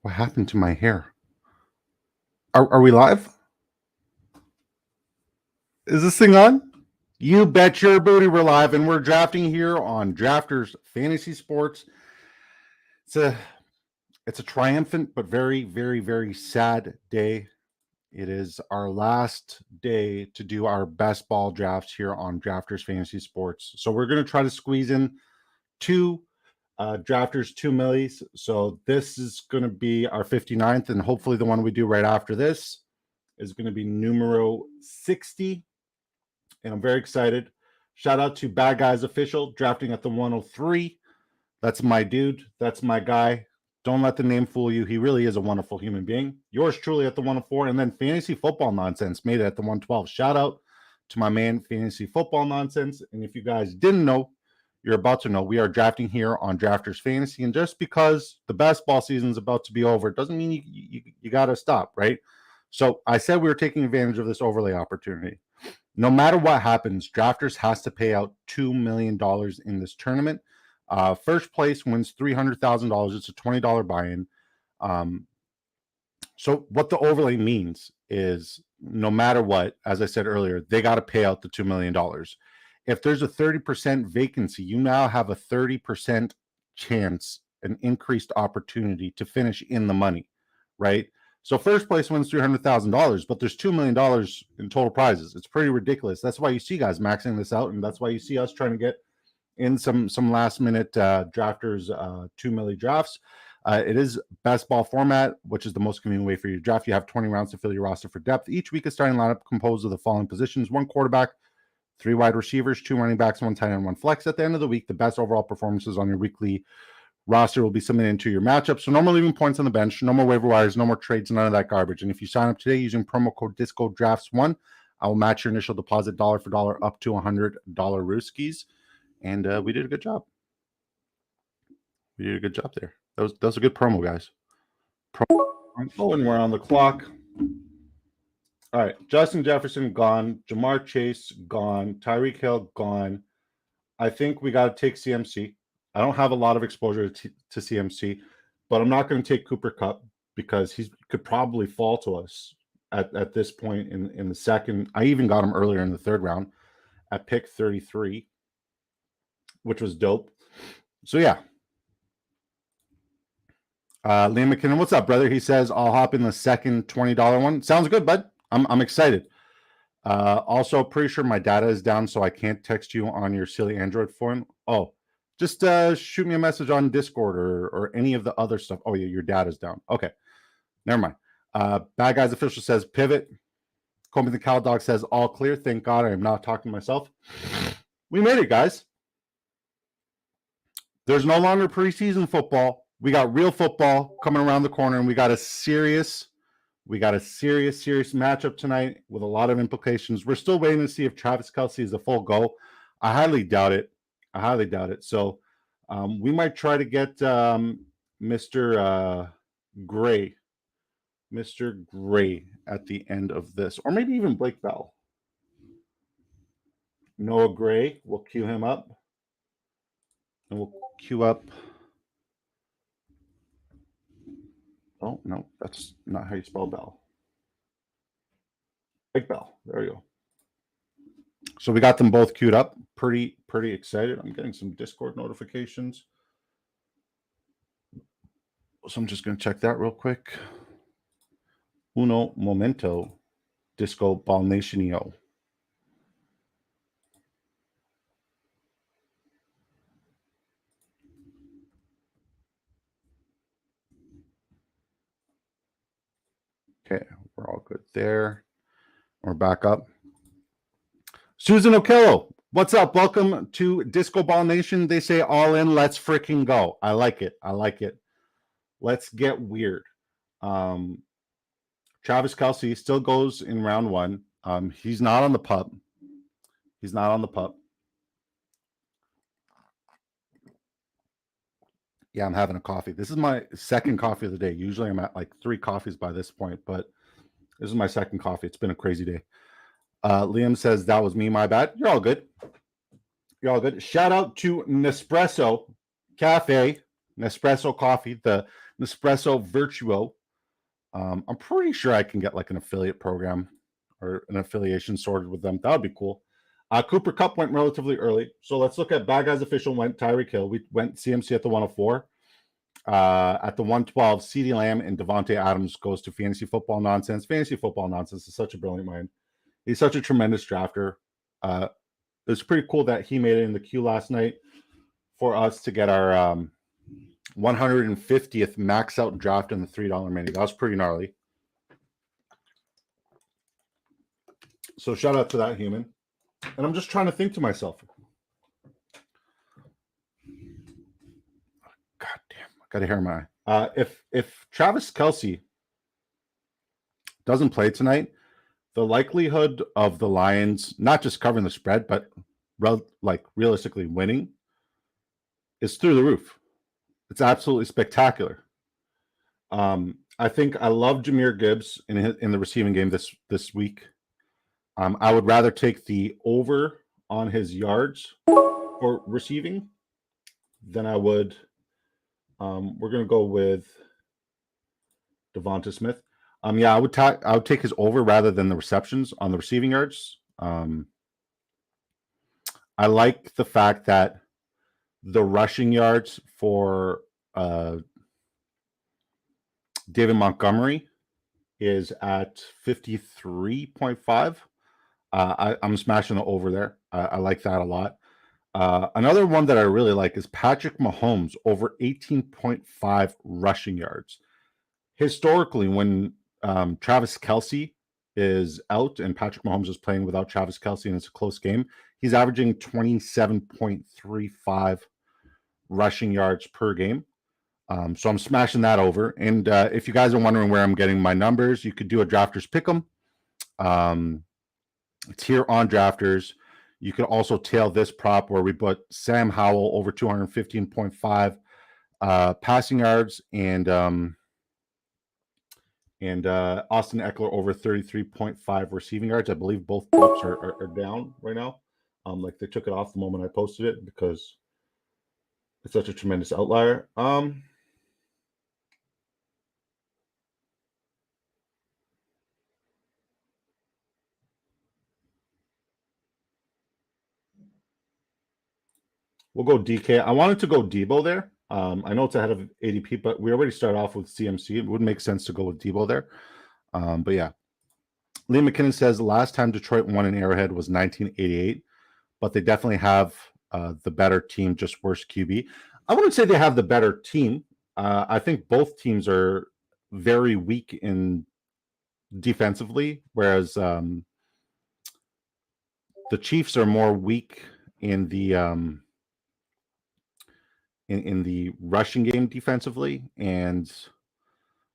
What happened to my hair? Are we live? Is this thing on? You bet your booty we're live, and we're drafting here on Drafters Fantasy Sports. It's a triumphant but very, very, very sad day. It is our last day to do our best ball drafts here on Drafters Fantasy Sports. So we're going to try to squeeze in two Drafters 2 millis. So this is going to be our 59th, and hopefully the one we do right after this is going to be numero 60. And I'm very excited. Shout out to Bad Guys Official, drafting at the 103. That's my dude. That's my guy. Don't let the name fool you. He really is a wonderful human being. Yours truly at the 104. And then Fantasy Football Nonsense made it at the 112. Shout out to my man, Fantasy Football Nonsense. And if you guys didn't know, you're about to know. We are drafting here on Drafters Fantasy. And just because the best ball season is about to be over, it doesn't mean you got to stop, right? So I said we were taking advantage of this overlay opportunity. No matter what happens, Drafters has to pay out $2 million in this tournament. First place wins $300,000. It's a $20 buy-in. So what the overlay means is no matter what, as I said earlier, they got to pay out the $2 million. If there's a 30% vacancy, you now have a 30% chance, an increased opportunity to finish in the money, right? So first place wins $300,000, but there's $2 million in total prizes. It's pretty ridiculous. That's why you see guys maxing this out, and that's why you see us trying to get in some last minute drafters 2 milli drafts. It is best ball format, which is the most convenient way for you to draft. You have 20 rounds to fill your roster for depth. Each week, a starting lineup composed of the following positions: 1 quarterback, 3 wide receivers, 2 running backs, 1 tight end, 1 flex. At the end of the week, the best overall performances on your weekly roster will be submitted into your matchup. So no more leaving points on the bench, no more waiver wires, no more trades, none of that garbage. And if you sign up today using promo code DiscoDrafts1, I will match your initial deposit dollar for dollar up to $100 Rooskies. And we did a good job. We did a good job there. That was a good promo, guys. Oh, and we're on the clock. All right. Justin Jefferson gone. Jamar Chase gone. Tyreek Hill gone. I think we got to take CMC. I don't have a lot of exposure to CMC, but I'm not going to take Cooper Kupp because he could probably fall to us at this point in the second. I even got him earlier in the third round at pick 33, which was dope. So, yeah. Liam McKinnon, what's up, brother? He says, I'll hop in the second $20 one. Sounds good, bud. I'm excited. Also, pretty sure my data is down, so I can't text you on your silly Android phone. Oh, just shoot me a message on Discord or any of the other stuff. Oh, yeah, your data's down. Okay, never mind. Bad Guys Official says pivot. Comey the Cow Dog says all clear. Thank God I am not talking to myself. We made it, guys. There's no longer preseason football. We got real football coming around the corner, and we got a serious matchup tonight with a lot of implications. We're still waiting to see if Travis Kelce is a full go. I highly doubt it. So we might try to get Mr. Gray at the end of this, or maybe even Blake Bell. Noah Gray, we'll queue him up. And we'll queue up. Oh, no, that's not how you spell Bell. Blake Bell. There you go. So we got them both queued up. Pretty excited. I'm getting some Discord notifications. So I'm just going to check that real quick. Uno momento. Disco Ball Nationio. Okay, we're all good there. We're back up. Susan Okello, what's up? Welcome to Disco Ball Nation. They say all in, let's freaking go. I like it. Let's get weird. Travis Kelce still goes in round 1. He's not on the pup. Yeah, I'm having a coffee. This is my second coffee of the day. Usually I'm at like 3 coffees by this point, but this is my second coffee. It's been a crazy day. Liam says, that was me, my bad. You're all good. Shout out to Nespresso Cafe, Nespresso Coffee, the Nespresso Virtuo. I'm pretty sure I can get like an affiliate program or an affiliation sorted with them. That would be cool. Cooper Cup went relatively early. So let's look at Bad Guys Official went Tyreek Hill. We went CMC at the 104. At the 112, CeeDee Lamb and Devontae Adams goes to Fantasy Football Nonsense. Fantasy Football Nonsense is such a brilliant mind. He's such a tremendous drafter. It's pretty cool that he made it in the queue last night for us to get our 150th max out draft in the $3 mini. That was pretty gnarly. So shout out to that human. And I'm just trying to think to myself. God damn, I got a hair in my eye. If Travis Kelce doesn't play tonight, the likelihood of the Lions not just covering the spread, but realistically winning is through the roof. It's absolutely spectacular. I think I love Jahmyr Gibbs in the receiving game this week. I would rather take the over on his yards for receiving than I would. We're going to go with Devonta Smith. Yeah, I would take his over rather than the receptions on the receiving yards. I like the fact that the rushing yards for David Montgomery is at 53.5. I'm smashing the over there. I like that a lot. Another one that I really like is Patrick Mahomes over 18.5 rushing yards. Historically, when Travis Kelce is out and Patrick Mahomes is playing without Travis Kelce and it's a close game, he's averaging 27.35 rushing yards per game. So I'm smashing that over. And if you guys are wondering where I'm getting my numbers, you could do a drafters pick 'em. It's here on drafters. You could also tail this prop where we put Sam Howell over 215.5 passing yards and Austin Eckler over 33.5 receiving yards. I believe both props are down right now. Like they took it off the moment I posted it because it's such a tremendous outlier. We'll go DK. I wanted to go Debo there. I know it's ahead of ADP, but we already started off with CMC. It would make sense to go with Debo there. But yeah. Liam McKinnon says the last time Detroit won in Arrowhead was 1988, but they definitely have the better team, just worse QB. I wouldn't say they have the better team. I think both teams are very weak in defensively, whereas the Chiefs are more weak in the in the rushing game defensively, and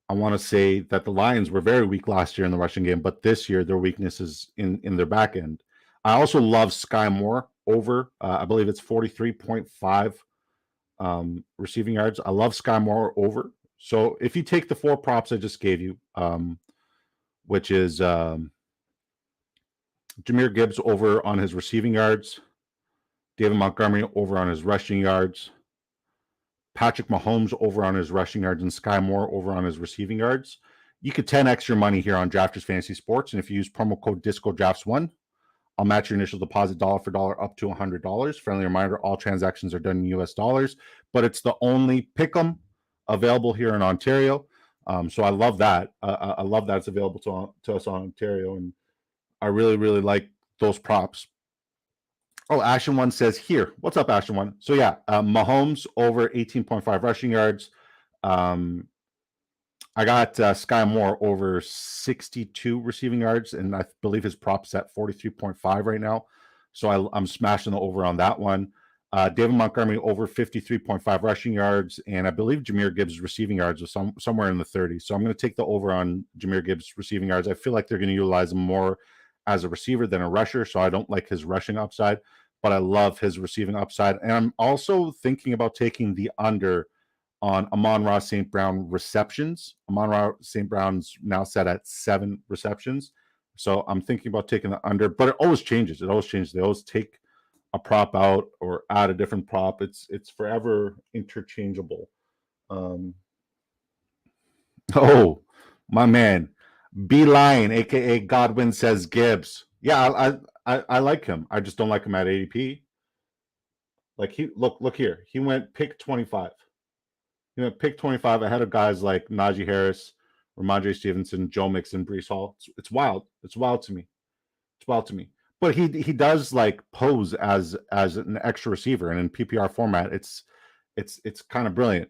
I want to say that the Lions were very weak last year in the rushing game, but this year their weakness is in their back end. I also love Sky Moore over. I believe it's 43.5 receiving yards. I love Sky Moore over. So if you take the four props I just gave you, which is Jahmyr Gibbs over on his receiving yards, David Montgomery over on his rushing yards, Patrick Mahomes over on his rushing yards, and Sky Moore over on his receiving yards, you could 10x your money here on Drafters Fantasy Sports. And if you use promo code DiscoDrafts1, I'll match your initial deposit dollar for dollar up to $100. Friendly reminder, all transactions are done in US dollars, but it's the only pick'em available here in Ontario. So I love that. I love that it's available to us on Ontario, and I really, really like those props. Oh, Ashton One says here. What's up, Ashton One? So yeah, Mahomes over 18.5 rushing yards. I got Sky Moore over 62 receiving yards, and I believe his prop's at 43.5 right now. So I'm smashing the over on that one. David Montgomery over 53.5 rushing yards, and I believe Jahmyr Gibbs' receiving yards are somewhere in the 30s. So I'm going to take the over on Jahmyr Gibbs' receiving yards. I feel like they're going to utilize him more as a receiver than a rusher, so I don't like his rushing upside, but I love his receiving upside. And I'm also thinking about taking the under on Amon-Ra St. Brown receptions. Amon-Ra St. Brown's now set at 7 receptions. So I'm thinking about taking the under, but it always changes. They always take a prop out or add a different prop. It's forever interchangeable. Oh, my man, B Line, aka Godwin says Gibbs. Yeah, I like him. I just don't like him at ADP. Like he look here. He went pick 25. He went pick 25 ahead of guys like Najee Harris, Ramondre Stevenson, Joe Mixon, Brees Hall. It's wild. It's wild to me. It's wild to me. But he does like pose as an extra receiver, and in PPR format, it's kind of brilliant.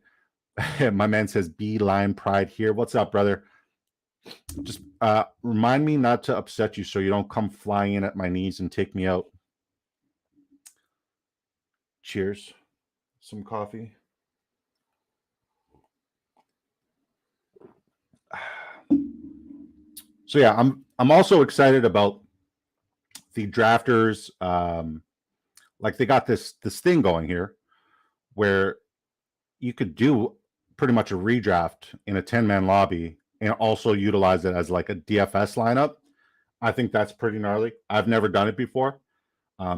My man says B line pride here. What's up, brother? Just remind me not to upset you so you don't come flying in at my knees and take me out. Cheers. Some coffee. So yeah, I'm also excited about the drafters. Like they got this thing going here where you could do pretty much a redraft in a 10-man lobby and also utilize it as like a DFS lineup. I think that's pretty gnarly. I've never done it before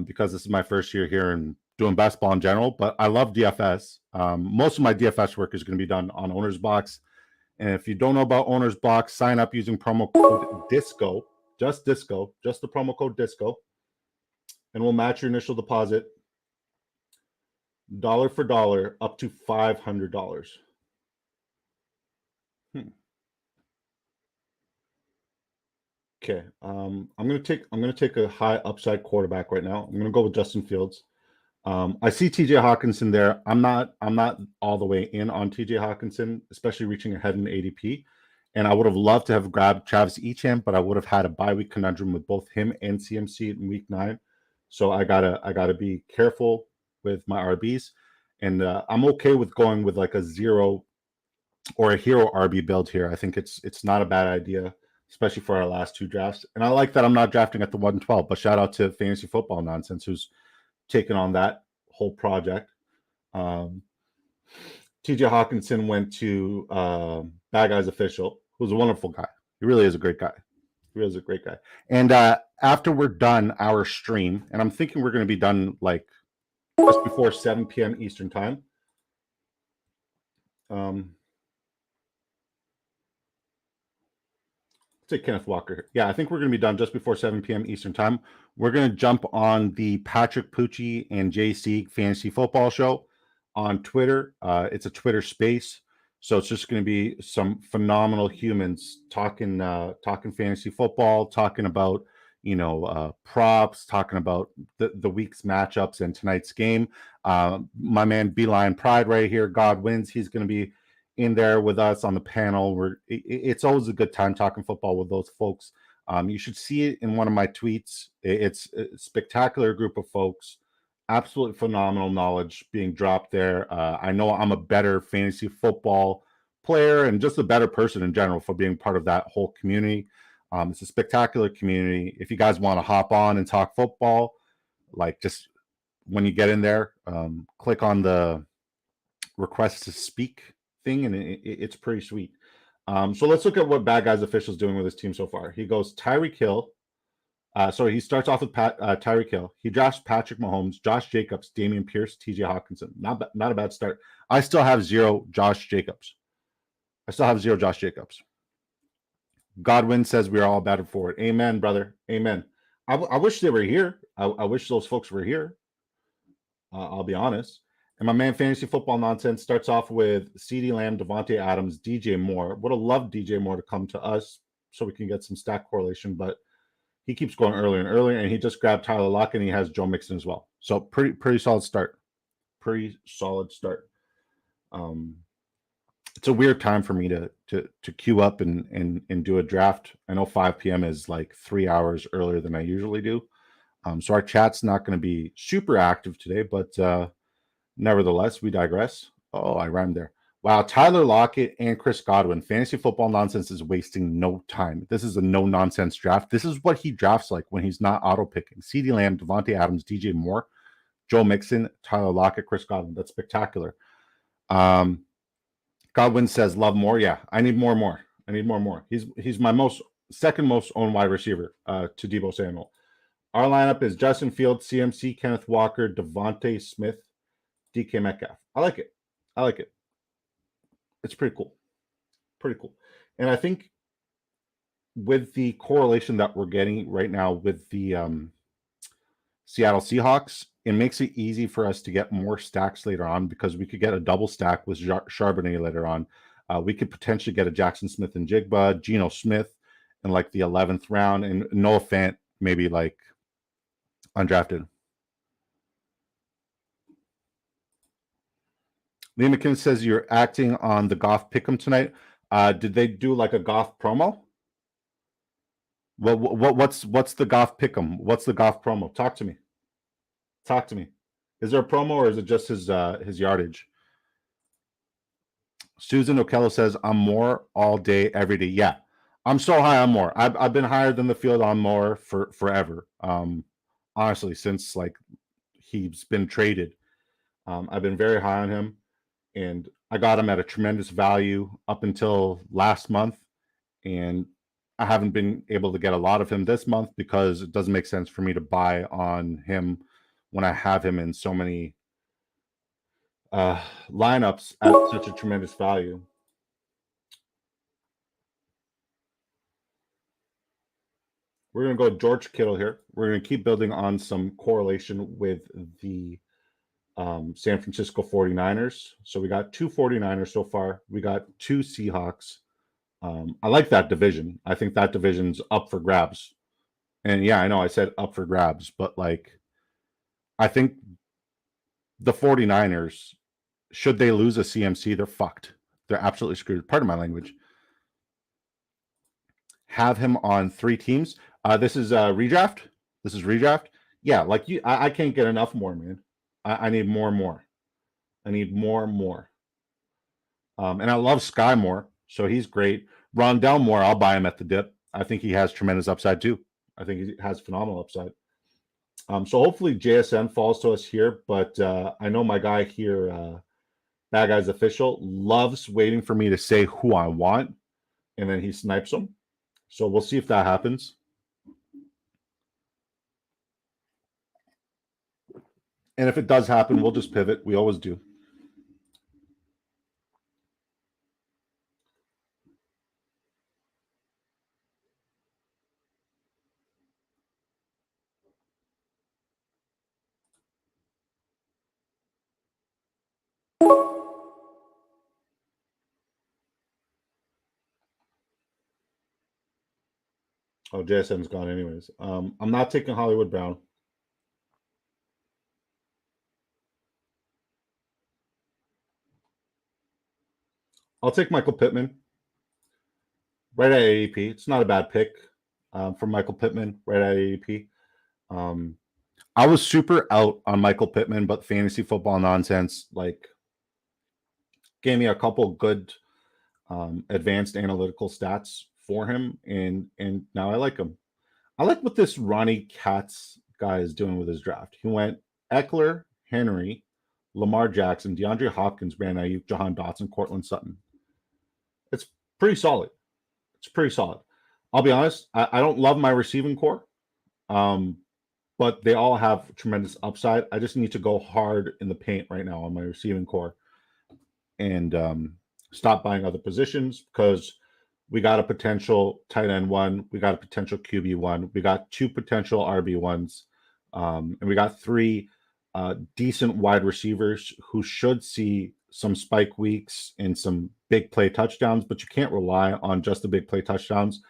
because this is my first year here and doing basketball in general, but I love DFS. Most of my DFS work is going to be done on Owner's Box. And if you don't know about Owner's Box, sign up using promo code DISCO, just DISCO, just the promo code DISCO, and we'll match your initial deposit dollar for dollar up to $500. Okay, I'm gonna take a high upside quarterback right now. I'm gonna go with Justin Fields. I see TJ Hawkinson there. I'm not all the way in on TJ Hawkinson, especially reaching ahead in ADP. And I would have loved to have grabbed Travis Etienne, but I would have had a bye week conundrum with both him and CMC in week 9. So I gotta be careful with my RBs, and I'm okay with going with like a 0 or a hero RB build here. I think it's not a bad idea, especially for our last 2 drafts. And I like that I'm not drafting at the 112. But shout out to Fantasy Football Nonsense, who's taken on that whole project. TJ Hawkinson went to Bad Guys Official, who's a wonderful guy. He really is a great guy. He really is a great guy. And after we're done our stream, and I'm thinking we're going to be done like just before 7 p.m. Eastern time. Say Kenneth Walker. Yeah, I think we're going to be done just before 7 p.m. Eastern time. We're going to jump on the Patrick Pucci and JC Fantasy Football Show on Twitter. It's a Twitter space, so it's just going to be some phenomenal humans talking fantasy football, talking about props, talking about the week's matchups and tonight's game. My man Beeline Pride right here, God wins. He's going to be in there with us on the panel. It's always a good time talking football with those folks. You should see it in one of my tweets. It's a spectacular group of folks, absolutely phenomenal knowledge being dropped there. I know I'm a better fantasy football player and just a better person in general for being part of that whole community. It's a spectacular community. If you guys want to hop on and talk football, like just when you get in there, click on the request to speak thing, and it's pretty sweet. So let's look at what Bad Guys Official's doing with his team so far. He goes Tyreek Hill. He starts off with Tyreek Hill. He drafts Patrick Mahomes, Josh Jacobs, Dameon Pierce, TJ Hawkinson. Not a bad start. I still have 0 Josh Jacobs. Godwin says we are all better for it. Amen, brother. Amen. I wish they were here. I wish those folks were here. I'll be honest. And my man Fantasy Football Nonsense starts off with CeeDee Lamb, Devontae Adams, DJ Moore. Would have loved DJ Moore to come to us so we can get some stack correlation, but he keeps going earlier and earlier, and he just grabbed Tyler Lockett, and he has Joe Mixon as well. So pretty solid start. Pretty solid start. It's a weird time for me to queue up and do a draft. I know 5 p.m. is like 3 hours earlier than I usually do. So our chat's not going to be super active today, but nevertheless, we digress. Oh, I rhymed there. Wow, Tyler Lockett and Chris Godwin. Fantasy Football Nonsense is wasting no time. This is a no-nonsense draft. This is what he drafts like when he's not auto-picking. CeeDee Lamb, Devontae Adams, DJ Moore, Joe Mixon, Tyler Lockett, Chris Godwin. That's spectacular. Godwin says, love more. Yeah, I need more. I need more. He's my second most owned wide receiver to Deebo Samuel. Our lineup is Justin Fields, CMC, Kenneth Walker, Devontae Smith, DK Metcalf. I like it. It's pretty cool. Pretty cool. And I think with the correlation that we're getting right now with the Seattle Seahawks, it makes it easy for us to get more stacks later on because we could get a double stack with Charbonnet later on. We could potentially get a Jackson Smith and Jigba, Geno Smith in like the 11th round, and Noah Fant maybe like undrafted. Lee McKinnon says you're acting on the Goff Pick'em tonight. Did they do like a Goff promo? What's the Goff Pick'em? What's the Goff promo? Talk to me. Talk to me. Is there a promo or is it just his yardage? Susan Okello says I'm more all day, every day. Yeah, I'm so high on more. I've been higher than the field on more for forever. Honestly, since like he's been traded, I've been very high on him, and I got him at a tremendous value up until last month, and I haven't been able to get a lot of him this month because it doesn't make sense for me to buy on him when I have him in so many lineups at such a tremendous value. We're going to go George Kittle here. We're going to keep building on some correlation with the San Francisco 49ers. So we got 2 49ers so far. We got 2 Seahawks. I like that division. I think that division's up for grabs. And yeah, I know I said up for grabs, but like I think the 49ers, should they lose a CMC, they're fucked. They're absolutely screwed. Pardon my language. Have him on 3 teams. This is redraft. This is redraft. Yeah, like you, I can't get enough more, man. I need more and more. I need more and more. And I love Sky Moore, so he's great. Rondell Moore, I'll buy him at the dip. I think he has tremendous upside too. I think he has phenomenal upside. So hopefully JSN falls to us here, but I know my guy here, Bad Guys Official, loves waiting for me to say who I want, and then he snipes them. So we'll see if that happens. And if it does happen, we'll just pivot. We always do. Oh, JSN's gone anyways. I'm not taking Hollywood Brown. I'll take Michael Pittman right at ADP. It's not a bad pick for Michael Pittman right at ADP. I was super out on Michael Pittman, but fantasy football nonsense like gave me a couple good advanced analytical stats for him, and now I like him. I like what this Ronnie Katz guy is doing with his draft. He went Eckler, Henry, Lamar Jackson, DeAndre Hopkins, Brandon Ayuk, Jahan Dotson, Cortland Sutton. It's pretty solid. It's pretty solid. I'll be honest, I don't love my receiving core, but they all have tremendous upside. I just need to go hard in the paint right now on my receiving core and stop buying other positions because we got a potential tight end 1, we got a potential QB 1, we got 2 potential RB 1s, and we got 3 decent wide receivers who should see some spike weeks and some big play touchdowns, but you can't rely on just the big play touchdowns.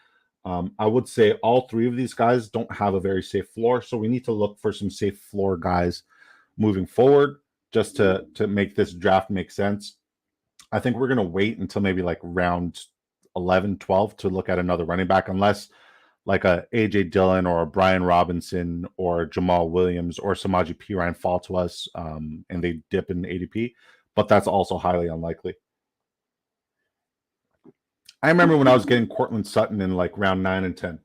I would say all 3 of these guys don't have a very safe floor, so we need to look for some safe floor guys moving forward just to make this draft make sense. I think we're going to wait until maybe like round 11, 12 to look at another running back, unless like a AJ Dillon or a Brian Robinson or Jamal Williams or Samaje Perine fall to us and they dip in ADP, but that's also highly unlikely. I remember when I was getting Cortland Sutton in like round 9 and 10.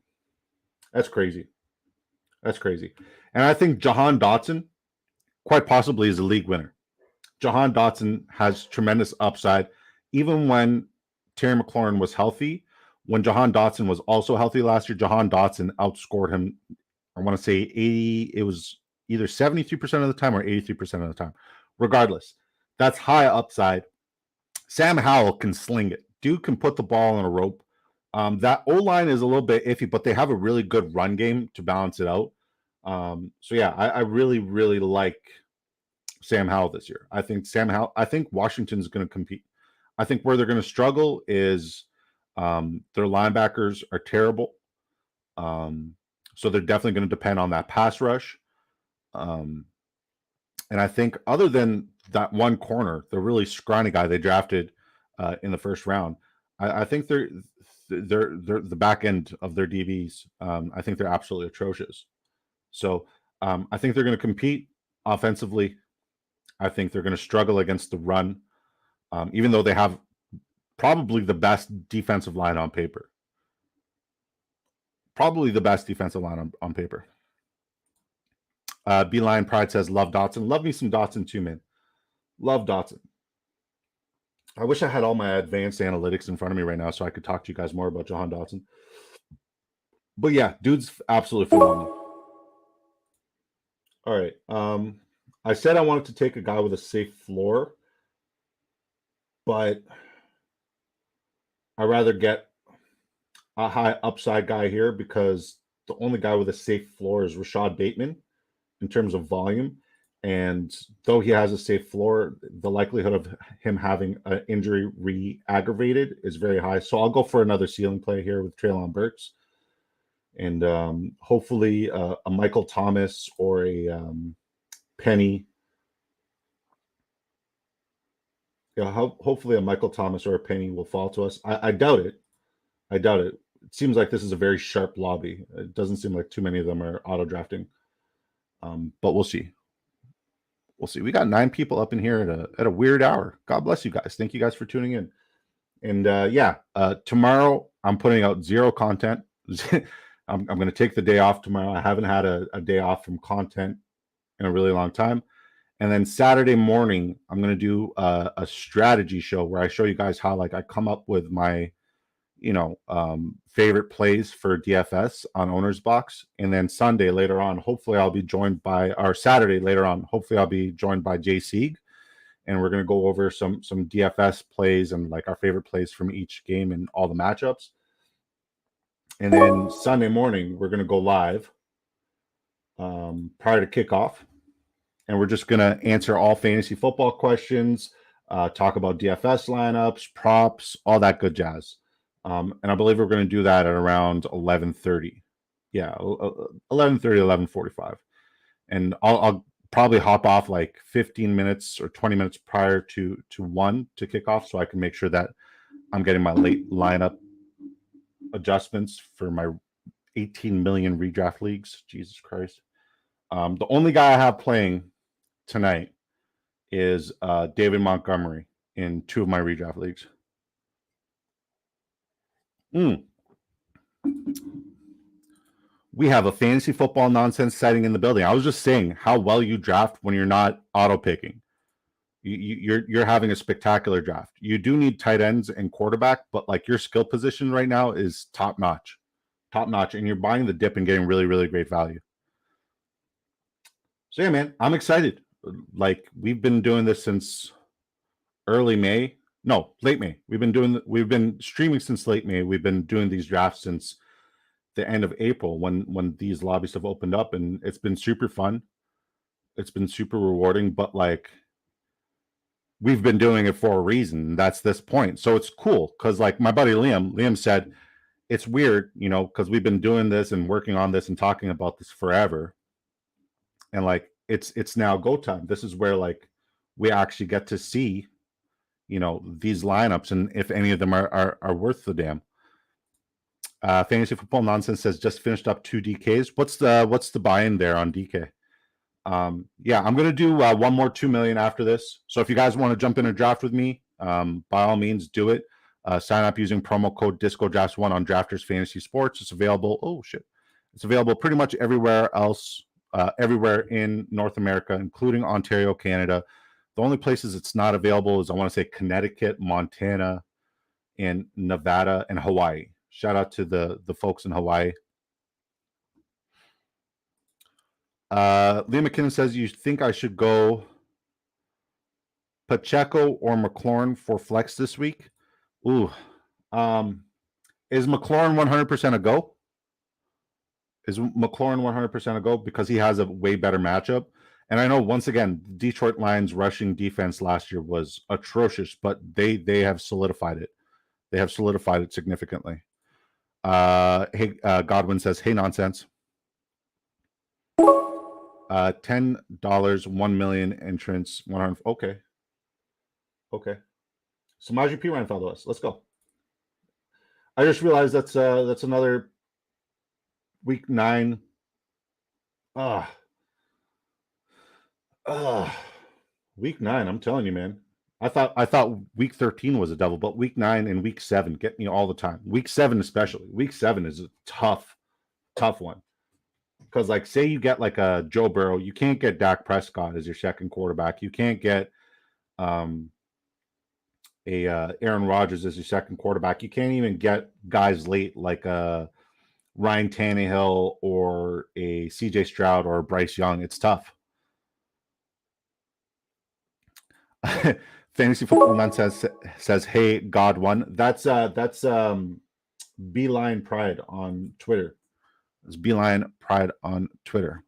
That's crazy. That's crazy. And I think Jahan Dotson quite possibly is a league winner. Jahan Dotson has tremendous upside. Even when Terry McLaurin was healthy, when Jahan Dotson was also healthy last year, Jahan Dotson outscored him, I want to say 80, it was either 73% of the time or 83% of the time. Regardless, that's high upside. Sam Howell can sling it. dude can put the ball on a rope. That O-line is a little bit iffy, but they have a really good run game to balance it out. So yeah, I really, really like Sam Howell this year. I think Washington's going to compete. I think where they're going to struggle is their linebackers are terrible. So they're definitely going to depend on that pass rush. And I think other than that one corner, the really scrawny guy they drafted in the first round, I think they're the back end of their DBs. I think they're absolutely atrocious. So I think they're going to compete offensively. I think they're going to struggle against the run, even though they have probably the best defensive line on paper. Probably the best defensive line on paper. Beeline Pride says, love Dotson. Love me some Dotson too, man. Love Dotson. I wish I had all my advanced analytics in front of me right now so I could talk to you guys more about Jahan Dotson. But yeah, dude's absolutely phenomenal. All right. I said I wanted to take a guy with a safe floor, but I'd rather get a high upside guy here because the only guy with a safe floor is Rashad Bateman in terms of volume. And though he has a safe floor, the likelihood of him having an injury re-aggravated is very high. So I'll go for another ceiling play here with Treylon Burks. And hopefully a Michael Thomas or a Penny. Yeah, hopefully a Michael Thomas or a Penny will fall to us. I doubt it. I doubt it. It seems like this is a very sharp lobby. It doesn't seem like too many of them are auto drafting. But we'll see. We'll see. We got 9 people up in here at a weird hour. God bless you guys. Thank you guys for tuning in. And tomorrow I'm putting out 0 content. I'm going to take the day off tomorrow. I haven't had a day off from content in a really long time. And then Saturday morning, I'm going to do a strategy show where I show you guys how I come up with my favorite plays for DFS on Owner's Box. And then Sunday later on, hopefully I'll be joined by, or Saturday later on, hopefully I'll be joined by Jay Sieg. And we're going to go over some DFS plays and our favorite plays from each game and all the matchups. And then Sunday morning, we're going to go live prior to kickoff. And we're just going to answer all fantasy football questions, talk about DFS lineups, props, all that good jazz. And I believe we're going to do that at around 11:30. Yeah, 11:30, 11:45. And I'll probably hop off 15 minutes or 20 minutes prior to 1 to kick off so I can make sure that I'm getting my late lineup adjustments for my 18 million redraft leagues. Jesus Christ. The only guy I have playing tonight is David Montgomery in 2 of my redraft leagues. We have a fantasy football nonsense sighting in the building. I was just saying how well you draft when you're not auto picking. You're having a spectacular draft. You do need tight ends and quarterback, but your skill position right now is top notch, and you're buying the dip and getting really, really great value. So yeah, man, I'm excited. We've been doing this since late May. We've been streaming since late May. We've been doing these drafts since the end of April when these lobbies have opened up, and it's been super fun. It's been super rewarding, but we've been doing it for a reason. That's this point. So it's cool because my buddy Liam said it's weird, because we've been doing this and working on this and talking about this forever. And it's now go time. This is where we actually get to see, these lineups and if any of them are worth the damn. Fantasy Football Nonsense says just finished up 2 DKs. What's the buy-in there on DK? I'm gonna do 1 more 2 million after this. So if you guys want to jump in a draft with me, by all means do it. Sign up using promo code DiscoDrafts1 on Drafters Fantasy Sports. It's available. It's available pretty much everywhere else, everywhere in North America, including Ontario, Canada. The only places it's not available is I want to say Connecticut, Montana, and Nevada and Hawaii. Shout out to the folks in Hawaii. Liam McKinnon says, you think I should go Pacheco or McLaurin for flex this week? Ooh. Is McLaurin 100% a go? Is McLaurin 100% a go because he has a way better matchup? And I know once again, Detroit Lions rushing defense last year was atrocious, but they have solidified it. They have solidified it significantly. Hey, Godwin says, "Hey, nonsense." $10, 1 million entrance, 100. Okay, okay. Samaji P Ryan followed us. Let's go. I just realized that's another week 9. Ah, week 9. I'm telling you, man. I thought week 13 was a double, but week 9 and week 7 get me all the time. Week 7 especially. Week 7 is a tough one. Because like say you get like a Joe Burrow, you can't get Dak Prescott as your second quarterback. You can't get a Aaron Rodgers as your second quarterback. You can't even get guys late like a Ryan Tannehill or a CJ Stroud or a Bryce Young. It's tough. Fantasy Football Man says, "Hey, God won." That's Beeline Pride on Twitter. It's Beeline Pride on Twitter.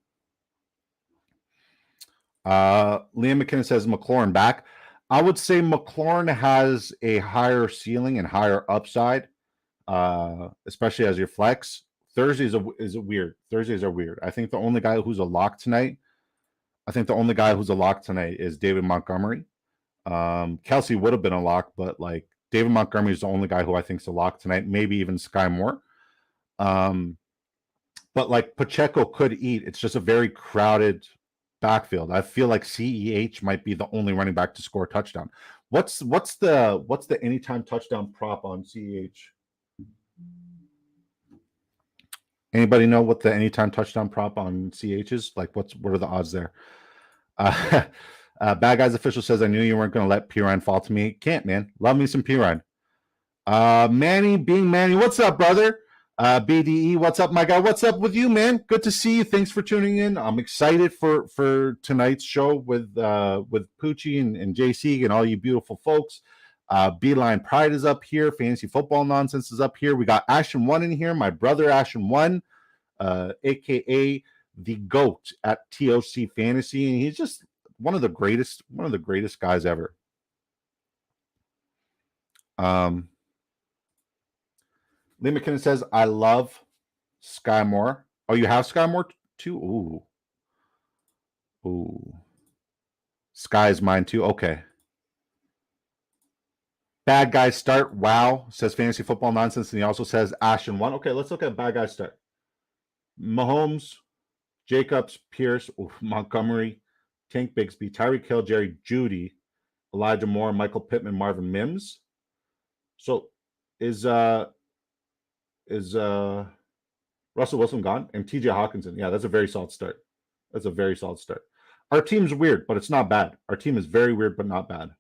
Liam McKinnon says McLaurin back. I would say McLaurin has a higher ceiling and higher upside, especially as your flex. Thursdays is weird. Thursdays are weird. I think the only guy who's a lock tonight. Is David Montgomery. Kelsey would have been a lock, but like David Montgomery is the only guy who I think is a lock tonight. Maybe even Sky Moore. But like Pacheco could eat. It's just a very crowded backfield. I feel like CEH might be the only running back to score a touchdown. What's the anytime touchdown prop on CEH? Anybody know what the anytime touchdown prop on CH is? Like what are the odds there? Bad Guys Official says, "I knew you weren't going to let Pirine fall to me." Can't, man. Love me some Pirine. Manny, being Manny, what's up, brother? BDE, what's up, my guy? What's up with you, man? Good to see you. Thanks for tuning in. I'm excited for tonight's show with Poochie and JC and all you beautiful folks. Beeline Pride is up here. Fantasy Football Nonsense is up here. We got Ashton One in here. My brother Ashton One, aka the GOAT at TOC Fantasy, and he's just one of the greatest guys ever. Lee McKinnon says, "I love Sky Moore." Oh, you have Sky Moore too? Ooh. Sky is mine too. Okay. Bad guys start. Wow, says Fantasy Football Nonsense, and he also says Ashton One. Okay, let's look at bad guys start. Mahomes, Jacobs, Pierce, Montgomery, Tank Bigsby, Tyreek Hill, Jerry Jeudy, Elijah Moore, Michael Pittman, Marvin Mims. So is Russell Wilson gone? And TJ Hawkinson. Yeah, that's a very solid start. Our team's weird, but it's not bad. Our team is very weird, but not bad.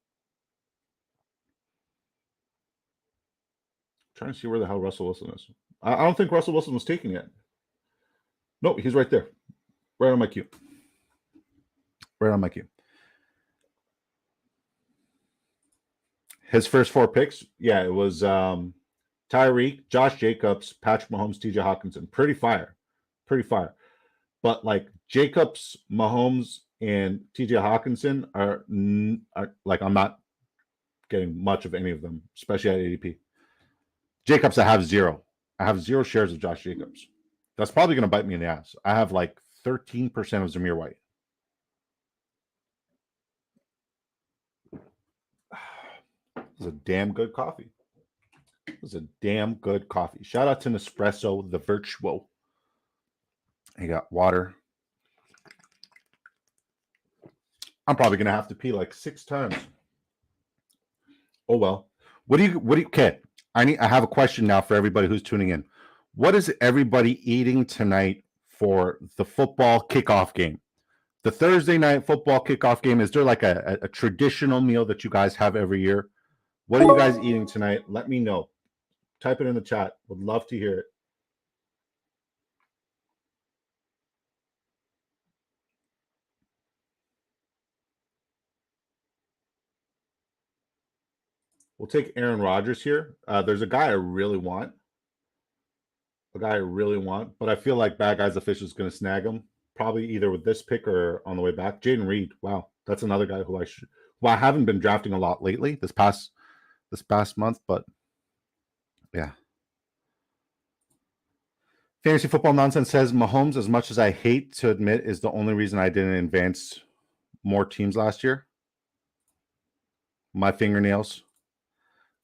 Trying to see where the hell Russell Wilson is. I don't think Russell Wilson was taken yet. No, he's right there. Right on my queue. His first 4 picks, yeah, it was Tyreek, Josh Jacobs, Patrick Mahomes, TJ Hawkinson. Pretty fire. But like Jacobs, Mahomes, and TJ Hawkinson are like, I'm not getting much of any of them, especially at ADP. Jacobs, I have 0. I have 0 shares of Josh Jacobs. That's probably going to bite me in the ass. I have like 13% of Zamir White. This is a damn good coffee. Shout out to Nespresso, the Virtuo. I got water. I'm probably going to have to pee like 6 times. Oh, well. Okay. I have a question now for everybody who's tuning in. What is everybody eating tonight for the football kickoff game? The Thursday night football kickoff game, is there like a traditional meal that you guys have every year? What are you guys eating tonight? Let me know. Type it in the chat. Would love to hear it. We'll take Aaron Rodgers here. There's a guy I really want. But I feel like Bad Guys Official is going to snag him. Probably either with this pick or on the way back. Jaden Reed. Wow, that's another guy who I haven't been drafting a lot lately this past month, but yeah. Fantasy Football Nonsense says Mahomes, as much as I hate to admit, is the only reason I didn't advance more teams last year. My fingernails.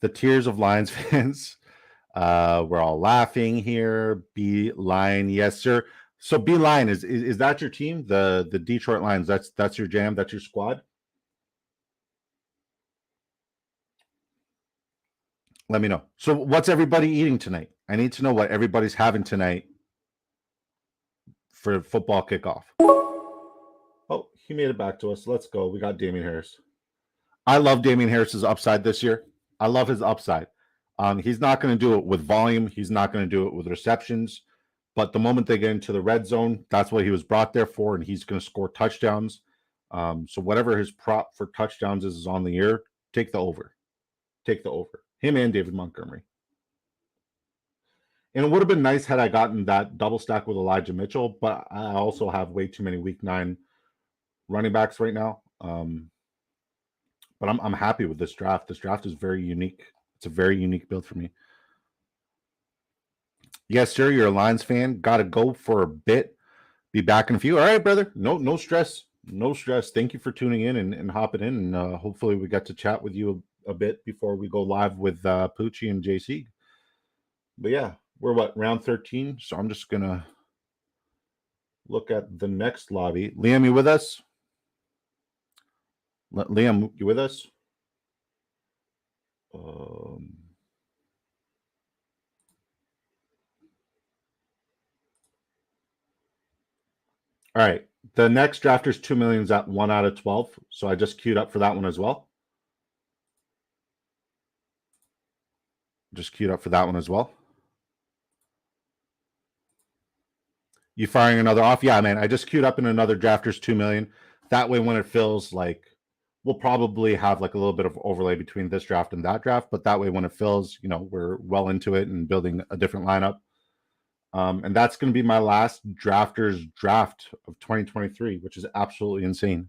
The tears of Lions fans. We're all laughing here. B-Line, yes, sir. So B-Line, is that your team? The Detroit Lions, that's your jam, that's your squad? Let me know. So what's everybody eating tonight? I need to know what everybody's having tonight for football kickoff. Oh, he made it back to us. Let's go. We got Damien Harris. I love Damien Harris's upside this year. I love his upside. He's not going to do it with volume. He's not going to do it with receptions. But the moment they get into the red zone, that's what he was brought there for, and he's going to score touchdowns. So whatever his prop for touchdowns is on the year, take the over. Take the over. Him and David Montgomery. And it would have been nice had I gotten that double stack with Elijah Mitchell, but I also have way too many week 9 running backs right now. But I'm happy with this draft. This draft is very unique. It's a very unique build for me. Yes, sir. You're a Lions fan. Got to go for a bit. Be back in a few. All right, brother. No stress. No stress. Thank you for tuning in and hopping in. And hopefully we got to chat with you a bit before we go live with Poochie and JC. But yeah, we're round 13. So I'm just going to look at the next lobby. Liam, you with us? Liam, you with us? All right. The next drafter's 2 million is at 1 out of 12. So I just queued up for that one as well. You firing another off? Yeah, man. I just queued up in another drafters 2 million. That way, when it fills, like, we'll probably have like a little bit of overlay between this draft and that draft. But that way, when it fills, we're well into it and building a different lineup. And that's going to be my last drafters draft of 2023, which is absolutely insane.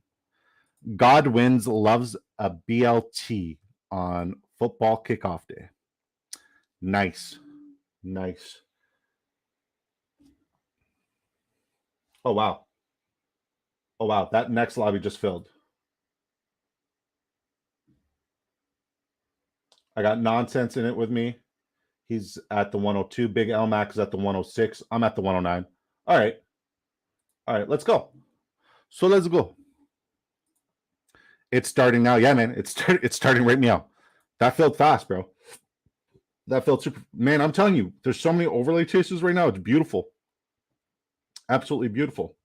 God wins, loves a BLT on football kickoff day. Nice. Oh, wow. That next lobby just filled. I got Nonsense in it with me. He's at the 102. Big L-Mac is at the 106. I'm at the 109. All right, let's go. So let's go. It's starting now. Yeah, man. It's starting right now. That felt fast, bro. That felt super. Man, I'm telling you, there's so many overlay chases right now. It's beautiful. Absolutely beautiful.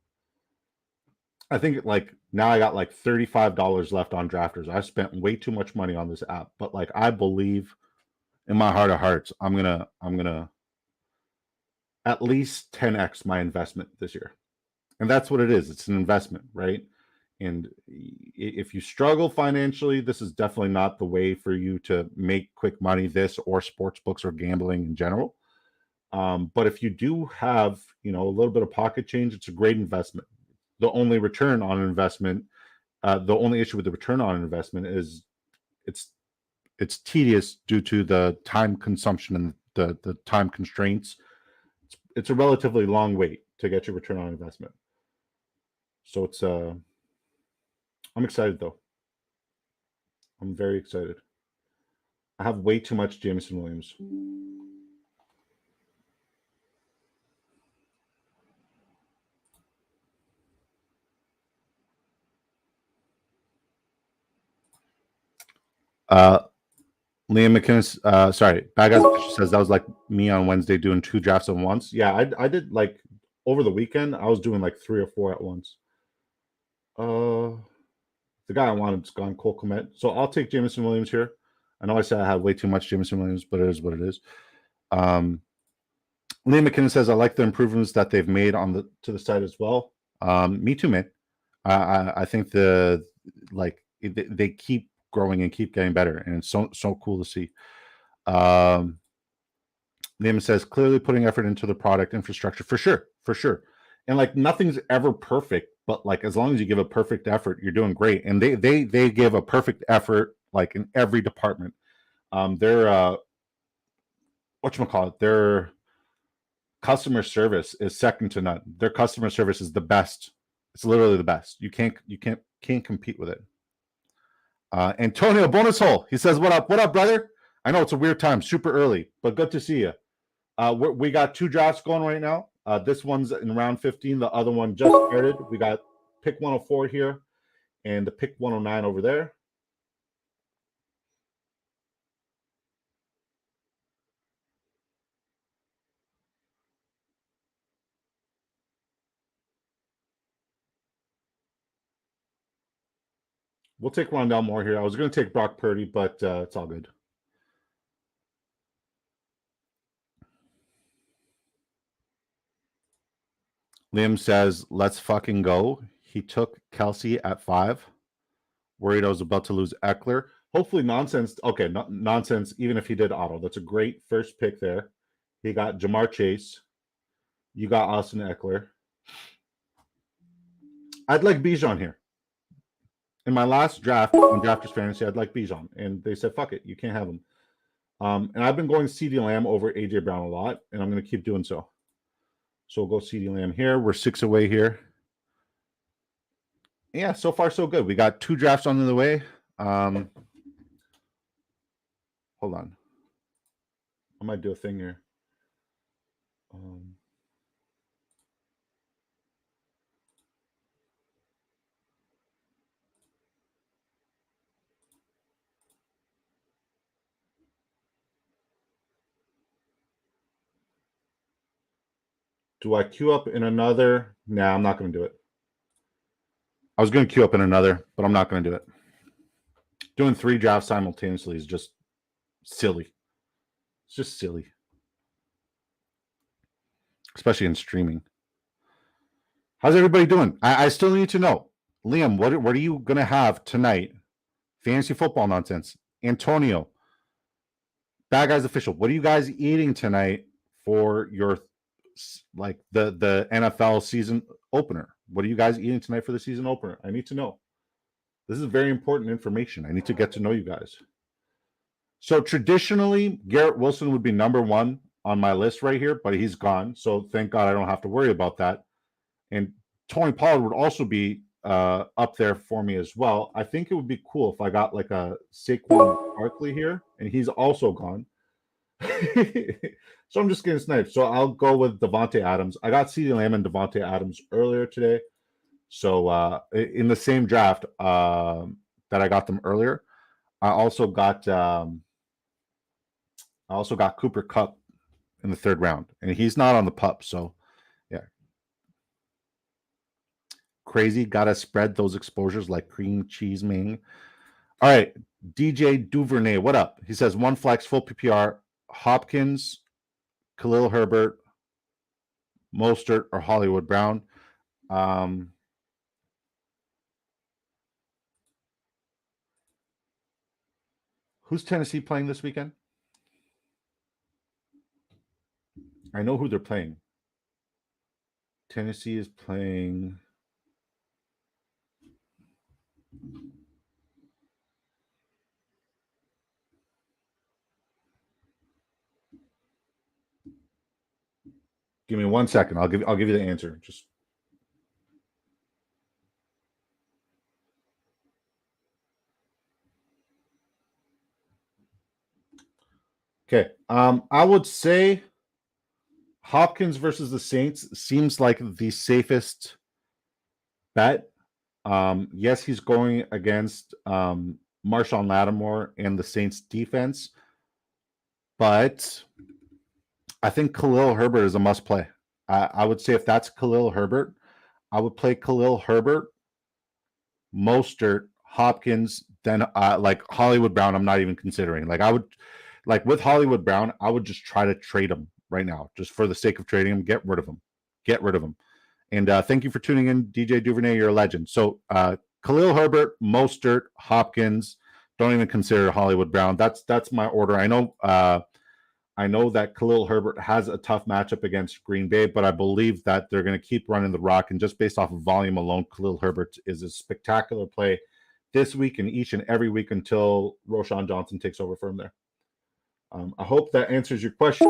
I think now I got like $35 left on drafters. I spent way too much money on this app, but I believe in my heart of hearts, I'm gonna at least 10x my investment this year. And that's what it is. It's an investment, right? And if you struggle financially, this is definitely not the way for you to make quick money, this or sports books or gambling in general. But if you do have, a little bit of pocket change, it's a great investment. The only return on an investment, the only issue with the return on an investment is it's tedious due to the time consumption and the time constraints. It's a relatively long wait to get your return on investment. So it's I'm excited though. I'm very excited. I have way too much Jameson Williams. Liam McKinnis, sorry, Bad Guys says that was like me on Wednesday doing 2 drafts at once. Yeah, I did like over the weekend. I was doing like 3 or 4 at once. The guy I wanted is gone, Cole Kmet. So I'll take Jameson Williams here. I know I said I had way too much Jameson Williams, but it is what it is. Liam McKinnon says I like the improvements that they've made to the site as well. Me too, man. I think they keep growing and keep getting better, and it's so cool to see. Naaman says clearly putting effort into the product infrastructure for sure, and like nothing's ever perfect, but like as long as you give a perfect effort, you're doing great. And they give a perfect effort like in every department. Their whatchamacallit, their customer service is second to none. Their customer service is the best. It's literally the best. You can't compete with it. Antonio Bonus Hole, he says, what up, brother? I know it's a weird time, super early, but good to see you. We got 2 drafts going right now. This one's in round 15. The other one just started. We got pick 104 here and the pick 109 over there. We'll take Rondell Moore here. I was going to take Brock Purdy, but it's all good. Liam says, let's fucking go. He took Kelsey at 5. Worried I was about to lose Eckler. Hopefully nonsense. Okay, nonsense, even if he did auto. That's a great first pick there. He got Jamar Chase. You got Austin Eckler. I'd like Bijan here. In my last draft on Drafters Fantasy, I'd like Bijan. And they said, fuck it, you can't have him. And I've been going CeeDee Lamb over A.J. Brown a lot, and I'm going to keep doing so. So we'll go CeeDee Lamb here. We're 6 away here. Yeah, so far so good. We got 2 drafts on the way. Hold on. I might do a thing here. Do I queue up in another? Nah, I'm not going to do it. I was going to queue up in another, but I'm not going to do it. Doing 3 drafts simultaneously is just silly. It's just silly. Especially in streaming. How's everybody doing? I still need to know. Liam, what are you going to have tonight? Fantasy football nonsense. Antonio, Bad Guys Official, what are you guys eating tonight for your, like, the NFL season opener? What are you guys eating tonight for the season opener? I need to know. This is very important information. I need to get to know you guys. So traditionally, Garrett Wilson would be number 1 on my list right here, but he's gone. So thank God I don't have to worry about that. And Tony Pollard would also be up there for me as well. I think it would be cool if I got like a Saquon Barkley here, and he's also gone. So I'm just getting sniped. So I'll go with Devontae Adams. I got CeeDee Lamb and Devontae Adams earlier today. So in the same draft that I got them earlier, I also got Cooper Kupp in the 3rd round, and he's not on the pup. So yeah, crazy. Gotta spread those exposures like cream cheese, man. All right, DJ Duvernay, what up? He says 1 flex, full PPR, Hopkins, Khalil Herbert, Mostert, or Hollywood Brown. Who's Tennessee playing this weekend? I know who they're playing. Tennessee is playing. Give me 1 second. I'll give you the answer. Just okay. I would say Hopkins versus the Saints seems like the safest bet. Yes, he's going against Marshawn Lattimore and the Saints defense, but I think Khalil Herbert is a must play. I would say if that's Khalil Herbert, I would play Khalil Herbert, Mostert, Hopkins, then like Hollywood Brown. I'm not even considering. Like I would, like with Hollywood Brown, I would just try to trade him right now, just for the sake of trading him. Get rid of him. And thank you for tuning in, DJ Duvernay. You're a legend. So Khalil Herbert, Mostert, Hopkins, Don't even consider Hollywood Brown. That's my order. I know that Khalil Herbert has a tough matchup against Green Bay, but I believe that they're going to keep running the rock. And just based off of volume alone, Khalil Herbert is a spectacular play this week and each and every week until Roshan Johnson takes over from there. I hope that answers your question,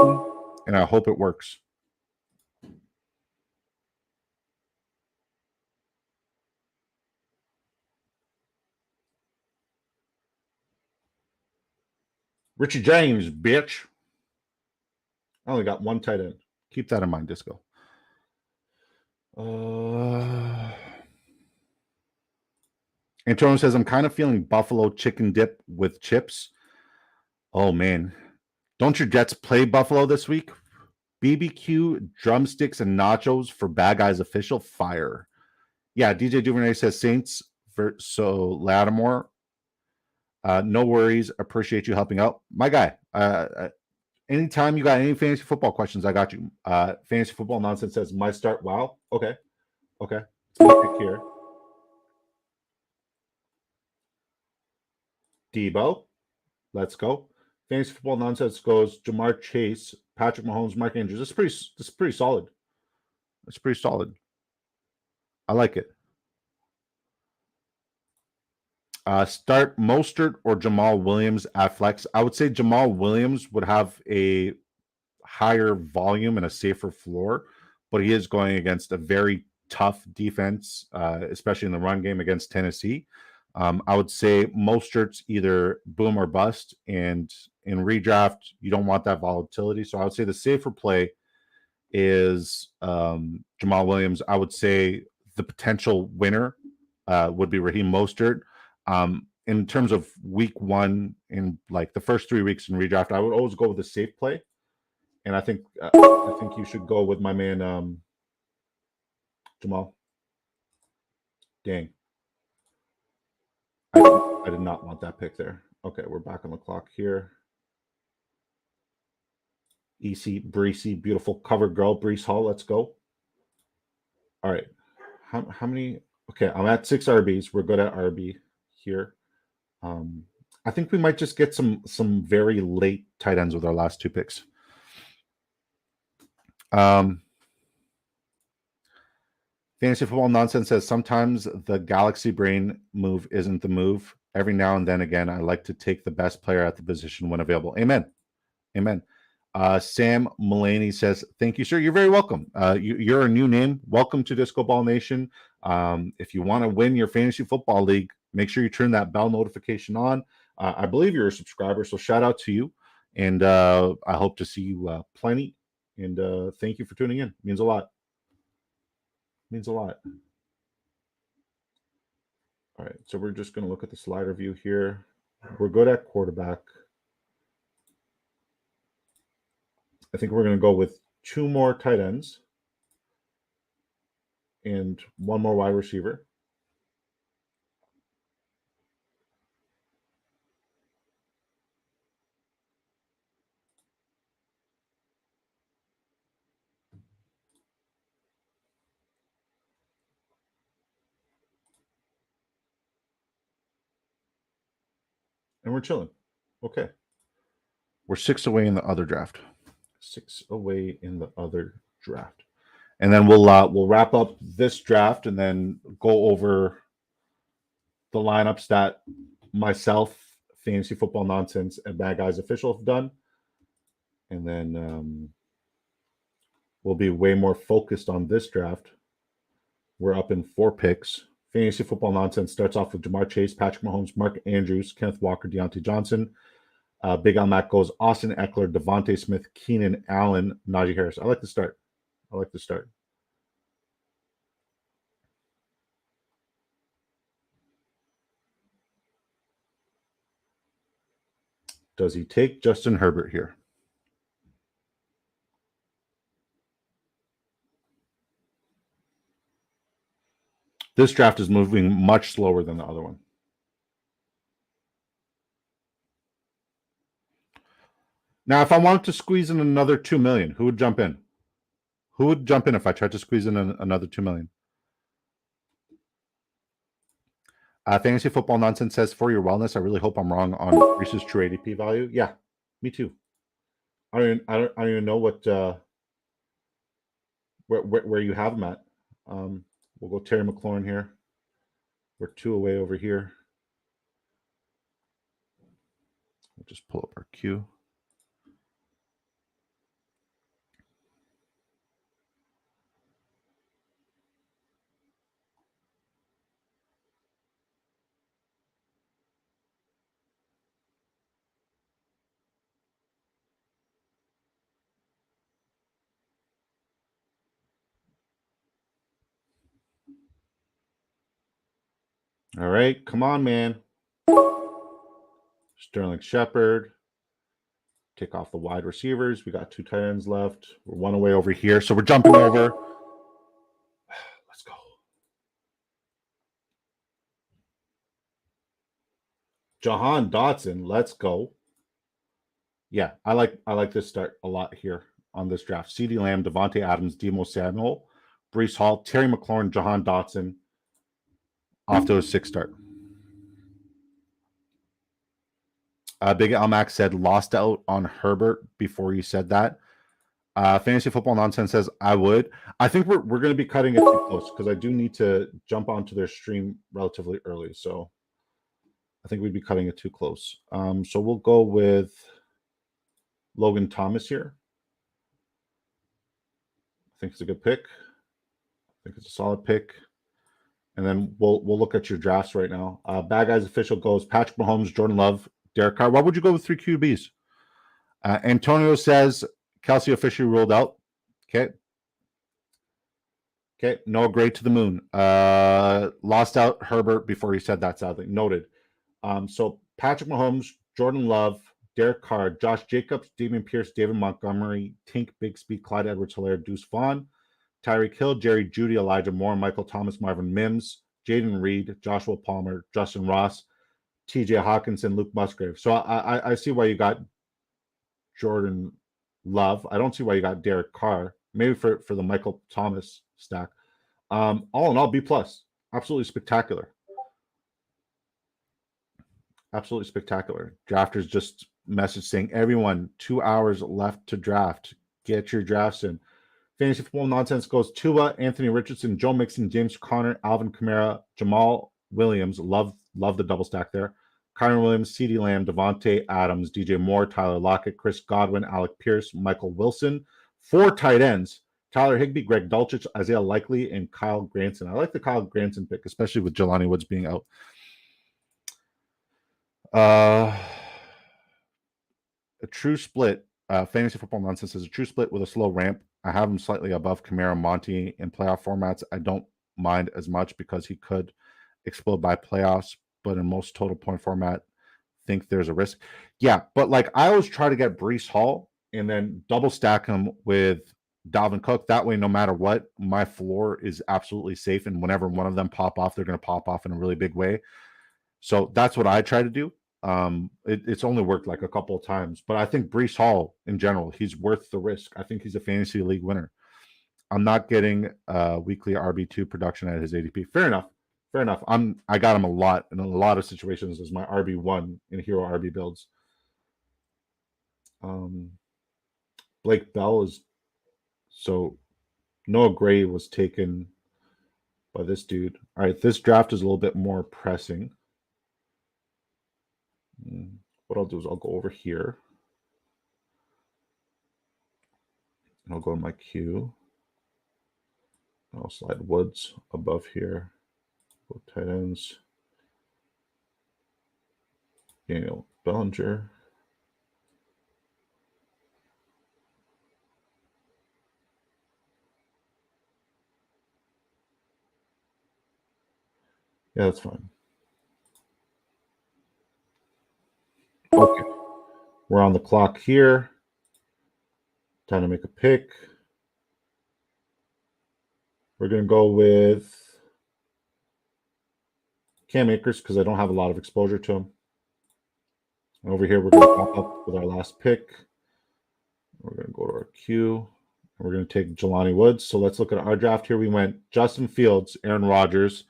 and I hope it works. Richie James, bitch. I only got one tight end. Keep that in mind, Disco. Antonio says, I'm kind of feeling buffalo chicken dip with chips. Oh, man. Don't your Jets play Buffalo this week? BBQ, drumsticks, and nachos for Bad Guys Official. Fire. Yeah, DJ Duvernay says Saints. So Lattimore. No worries. Appreciate you helping out. My guy. Anytime you got any fantasy football questions, I got you. Fantasy football nonsense says my start. Wow. Okay. Let's pick here. Debo. Let's go. Fantasy football nonsense goes Jamar Chase, Patrick Mahomes, Mark Andrews. This is pretty solid. It's pretty solid. I like it. Start Mostert or Jamal Williams at flex. I would say Jamal Williams would have a higher volume and a safer floor, but he is going against a very tough defense, especially in the run game against Tennessee. I would say Mostert's either boom or bust, and in redraft, you don't want that volatility. So I would say the safer play is Jamal Williams. I would say the potential winner would be Raheem Mostert. In terms of week one, in like the first 3 weeks in redraft, I would always go with the safe play, and I think you should go with my man Jamal. Dang, I did not want that pick there. Okay, we're back on the clock here. EC Breesy, beautiful cover girl, Brees Hall. Let's go. All right, how many? Okay, I'm at 6 RBs. We're good at RB here. I think we might just get some very late tight ends with our last 2 picks. Fantasy football nonsense says sometimes the galaxy brain move isn't the move. Every now and then again, I like to take the best player at the position when available. Amen. Sam Mulaney says, thank you, sir. You're very welcome. You're a new name. Welcome to Disco Ball Nation. If you want to win your fantasy football league, make sure you turn that bell notification on. I believe you're a subscriber, so shout out to you. And I hope to see you plenty. And thank you for tuning in. Means a lot. All right, so we're just going to look at the slider view here. We're good at quarterback. I think we're going to go with 2 more tight ends and 1 more wide receiver. And we're chilling. Okay. We're 6 away in the other draft. 6 away in the other draft. And then we'll wrap up this draft and then go over the lineups that myself, Fantasy Football Nonsense, and Bad Guys Official have done. And then we'll be way more focused on this draft. We're up in 4 picks. Fantasy Football Nonsense starts off with Jamar Chase, Patrick Mahomes, Mark Andrews, Kenneth Walker, Deontay Johnson. Big on that goes Austin Eckler, Devontae Smith, Keenan Allen, Najee Harris. I like the start. Does he take Justin Herbert here? This draft is moving much slower than the other one. Now, if I wanted to squeeze in another 2 million, who would jump in? Who would jump in if I tried to squeeze in another 2 million? Fantasy Football Nonsense says, for your wellness, I really hope I'm wrong on Reese's true ADP value. Yeah, me too. I don't even know what where you have him at. We'll go Terry McLaurin here. We're 2 away over here. We'll just pull up our queue. All right, come on, man. Sterling Shepard. Take off the wide receivers. We got 2 tight ends left. We're 1 away over here. So we're jumping over. Let's go. Jahan Dotson. Let's go. Yeah, I like this start a lot here on this draft. CeeDee Lamb, Devontae Adams, Demo Samuel, Breece Hall, Terry McLaurin, Jahan Dotson. Off to a 6 start. Big Almac said lost out on Herbert before you said that. Fantasy Football Nonsense says I would. I think we're going to be cutting it too close because I do need to jump onto their stream relatively early. So I think we'd be cutting it too close. So we'll go with Logan Thomas here. I think it's a good pick. I think it's a solid pick. And then we'll look at your drafts right now. Bad Guys Official goes Patrick Mahomes, Jordan Love, Derek Carr. Why would you go with 3 QBs? Antonio says Kelsey officially ruled out. Okay. Noah Gray to the moon. Lost out Herbert before he said that, sadly. Noted. So Patrick Mahomes, Jordan Love, Derek Carr, Josh Jacobs, Damian Pierce, David Montgomery, Tink Bigsby, Clyde Edwards-Helaire, Deuce Vaughn, Tyreek Hill, Jerry Jeudy, Elijah Moore, Michael Thomas, Marvin Mims, Jaden Reed, Joshua Palmer, Justin Ross, TJ Hawkinson, Luke Musgrave. So I see why you got Jordan Love. I don't see why you got Derek Carr. Maybe for the Michael Thomas stack. All in all, B+. Absolutely spectacular. Absolutely spectacular. Drafters just message saying, everyone, 2 hours left to draft. Get your drafts in. Fantasy Football Nonsense goes Tua, Anthony Richardson, Joe Mixon, James Conner, Alvin Kamara, Jamal Williams. Love the double stack there. Kyron Williams, CeeDee Lamb, Devontae Adams, DJ Moore, Tyler Lockett, Chris Godwin, Alec Pierce, Michael Wilson. 4 tight ends. Tyler Higbee, Greg Dulcich, Isaiah Likely, and Kyle Granson. I like the Kyle Granson pick, especially with Jelani Woods being out. A true split. Fantasy Football Nonsense is a true split with a slow ramp. I have him slightly above Kamara Monty in playoff formats. I don't mind as much because he could explode by playoffs, but in most total point format, think there's a risk. Yeah, but like I always try to get Breece Hall and then double stack him with Dalvin Cook. That way, no matter what, my floor is absolutely safe. And whenever one of them pop off, they're going to pop off in a really big way. So that's what I try to do. It's only worked like a couple of times, but I think Breece Hall in general, he's worth the risk. I think he's a fantasy league winner. I'm not getting weekly RB2 production at his ADP. Fair enough. I got him a lot in a lot of situations as my RB1 in hero RB builds. Blake Bell is so Noah Gray was taken by this dude. All right, this draft is a little bit more pressing. What I'll do is I'll go over here. I'll go in my queue. I'll slide Woods above here. Go tight ends. Daniel Bellinger. Yeah, that's fine. Okay. We're on the clock here. Time to make a pick. We're going to go with Cam Akers because I don't have a lot of exposure to him. And over here, we're going to pop up with our last pick. We're going to go to our queue. And we're going to take Jelani Woods. So let's look at our draft here. We went Justin Fields, Aaron Rodgers,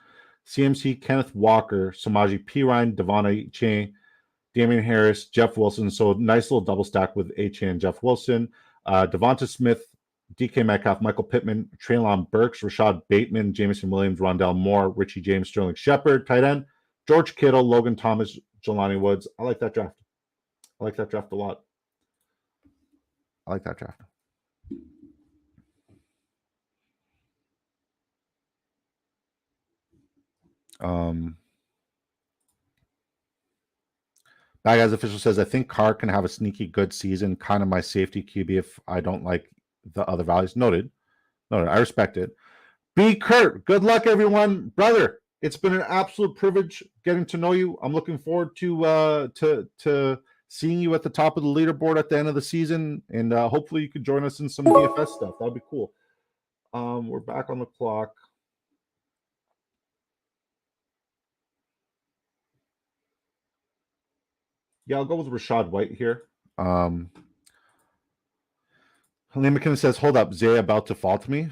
CMC, Kenneth Walker, Samaji Perine, Devon Achane, Damian Harris, Jeff Wilson. So nice little double stack with Achane and Jeff Wilson. Devonta Smith, DK Metcalf, Michael Pittman, Treylon Burks, Rashad Bateman, Jameson Williams, Rondell Moore, Richie James, Sterling Shepard, tight end, George Kittle, Logan Thomas, Jelani Woods. I like that draft. I like that draft a lot. I like that draft. Bad Guys Official says, I think Carr can have a sneaky good season, kind of my safety QB if I don't like the other values. Noted. I respect it. B. Kurt, good luck, everyone. Brother, it's been an absolute privilege getting to know you. I'm looking forward to seeing you at the top of the leaderboard at the end of the season, and hopefully you could join us in some DFS stuff. That'd be cool. We're back on the clock. Yeah, I'll go with Rashad White here. Helene McKinnon says, hold up, Zay about to fall to me.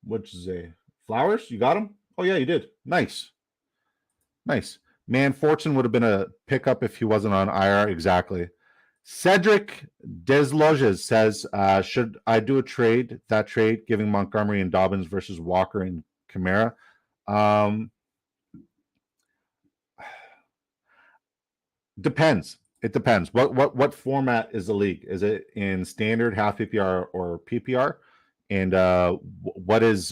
Which Zay? Flowers? You got him? Oh, yeah, you did. Nice. Man, Fortune would have been a pickup if he wasn't on IR. Exactly. Cedric Desloges says, should I do a trade? That trade, giving Montgomery and Dobbins versus Walker and Kamara. Depends. It depends. What format is the league? Is it in standard, half PPR, or PPR? And what is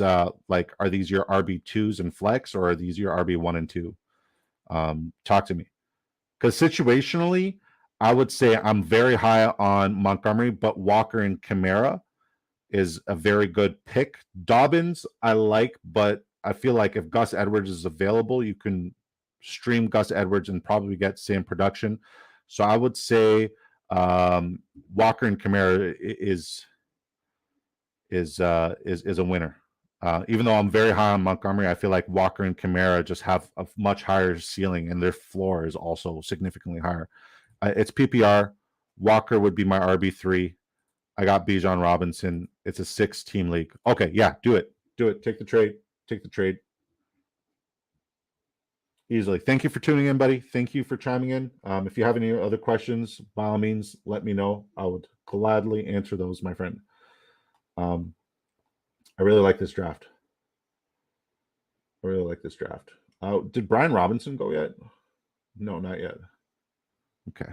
like? Are these your RB2s and flex, or are these your RB1 and 2? Talk to me. Because situationally, I would say I'm very high on Montgomery, but Walker and Kamara is a very good pick. Dobbins, I like, but I feel like if Gus Edwards is available, you can stream Gus Edwards and probably get same production. So I would say Walker and Kamara is a winner. Even though I'm very high on Montgomery, I feel like Walker and Kamara just have a much higher ceiling, and their floor is also significantly higher. It's PPR. Walker would be my RB3. I got Bijan Robinson. It's a 6-team league. Okay, yeah, do it. Take the trade. Easily. Thank you for tuning in, buddy. Thank you for chiming in. If you have any other questions, by all means, let me know. I would gladly answer those, my friend. I really like this draft. Did Brian Robinson go yet? No, not yet. Okay.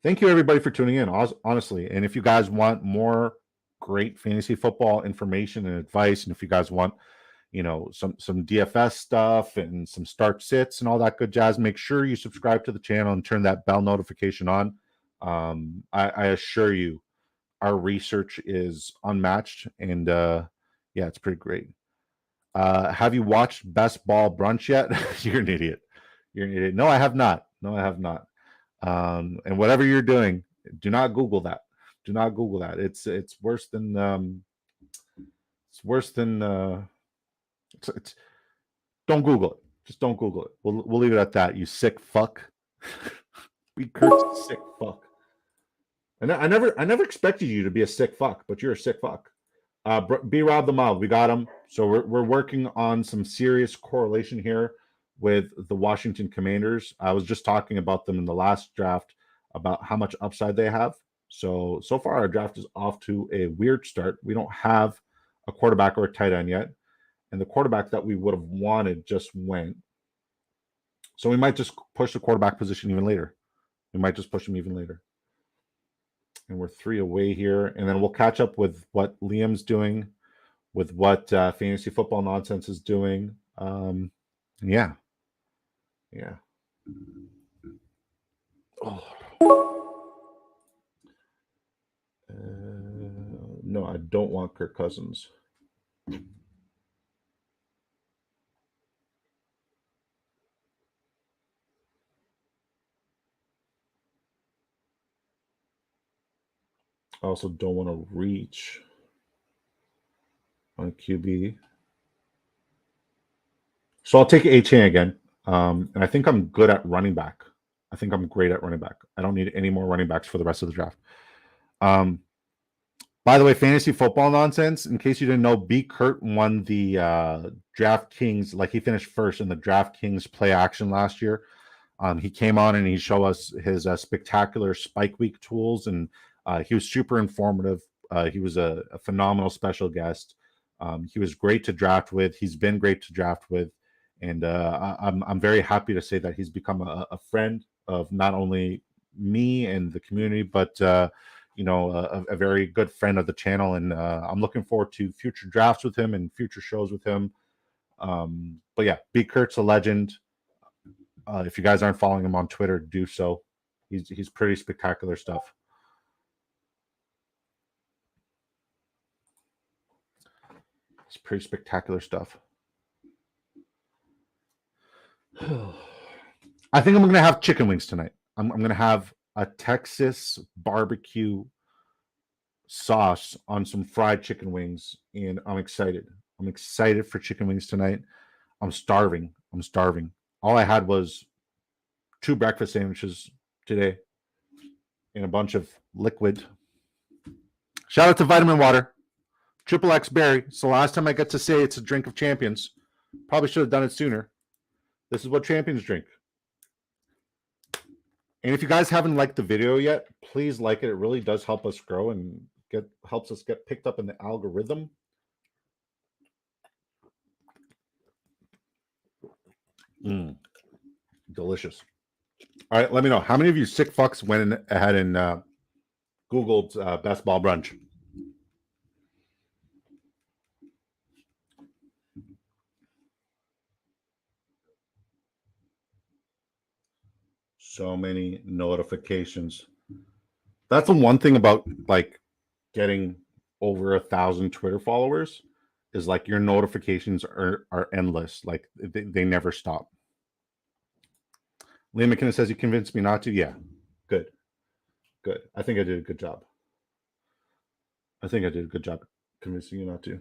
Thank you, everybody, for tuning in, honestly. And if you guys want more great fantasy football information and advice, and if you guys want, some DFS stuff and some start sits and all that good jazz, make sure you subscribe to the channel and turn that bell notification on. I assure you, our research is unmatched, and yeah, it's pretty great. Have you watched Best Ball Brunch yet? You're an idiot. No, I have not. And whatever you're doing, do not Google that. It's worse than don't Google it. Just don't Google it. We'll leave it at that. You sick fuck. We cursed sick fuck. I never expected you to be a sick fuck, but you're a sick fuck. B Rob the Mob, we got him. So we're working on some serious correlation here with the Washington Commanders. I was just talking about them in the last draft about how much upside they have. So far our draft is off to a weird start. We don't have a quarterback or a tight end yet, and the quarterback that we would have wanted just went. So we might just push the quarterback position even later. We might just push him even later. And we're 3 away here. And then we'll catch up with what Liam's doing, with what Fantasy Football Nonsense is doing. Yeah. Oh. No, I don't want Kirk Cousins. I also don't want to reach on QB. So I'll take Achane again. And I think I'm good at running back. I think I'm great at running back. I don't need any more running backs for the rest of the draft. By the way, fantasy football nonsense. In case you didn't know, B. Kurt won the DraftKings. Like he finished first in the DraftKings play action last year. He came on and he showed us his spectacular Spike Week tools, and he was super informative. He was a phenomenal special guest. He was great to draft with. He's been great to draft with, and I'm very happy to say that he's become a friend of not only me and the community, but a very good friend of the channel. And I'm looking forward to future drafts with him and future shows with him. But yeah, B. Kurt's a legend. If you guys aren't following him on Twitter, do so. He's pretty spectacular stuff. It's pretty spectacular stuff. I think I'm going to have chicken wings tonight. I'm going to have a Texas barbecue sauce on some fried chicken wings, and I'm excited. I'm excited for chicken wings tonight. I'm starving. All I had was 2 breakfast sandwiches today and a bunch of liquid. Shout out to Vitamin Water, Triple X Berry. So last time I get to say it's a drink of champions. Probably should have done it sooner. This is what champions drink. And if you guys haven't liked the video yet, please like it. It really does help us grow and helps us get picked up in the algorithm. Delicious. All right, let me know. How many of you sick fucks went ahead and Googled best ball brunch? So many notifications. That's the one thing about like getting over 1,000 Twitter followers is like your notifications are endless. Like they never stop. Liam McKinnon says you convinced me not to. Yeah, good. I think I did a good job. Convincing you not to.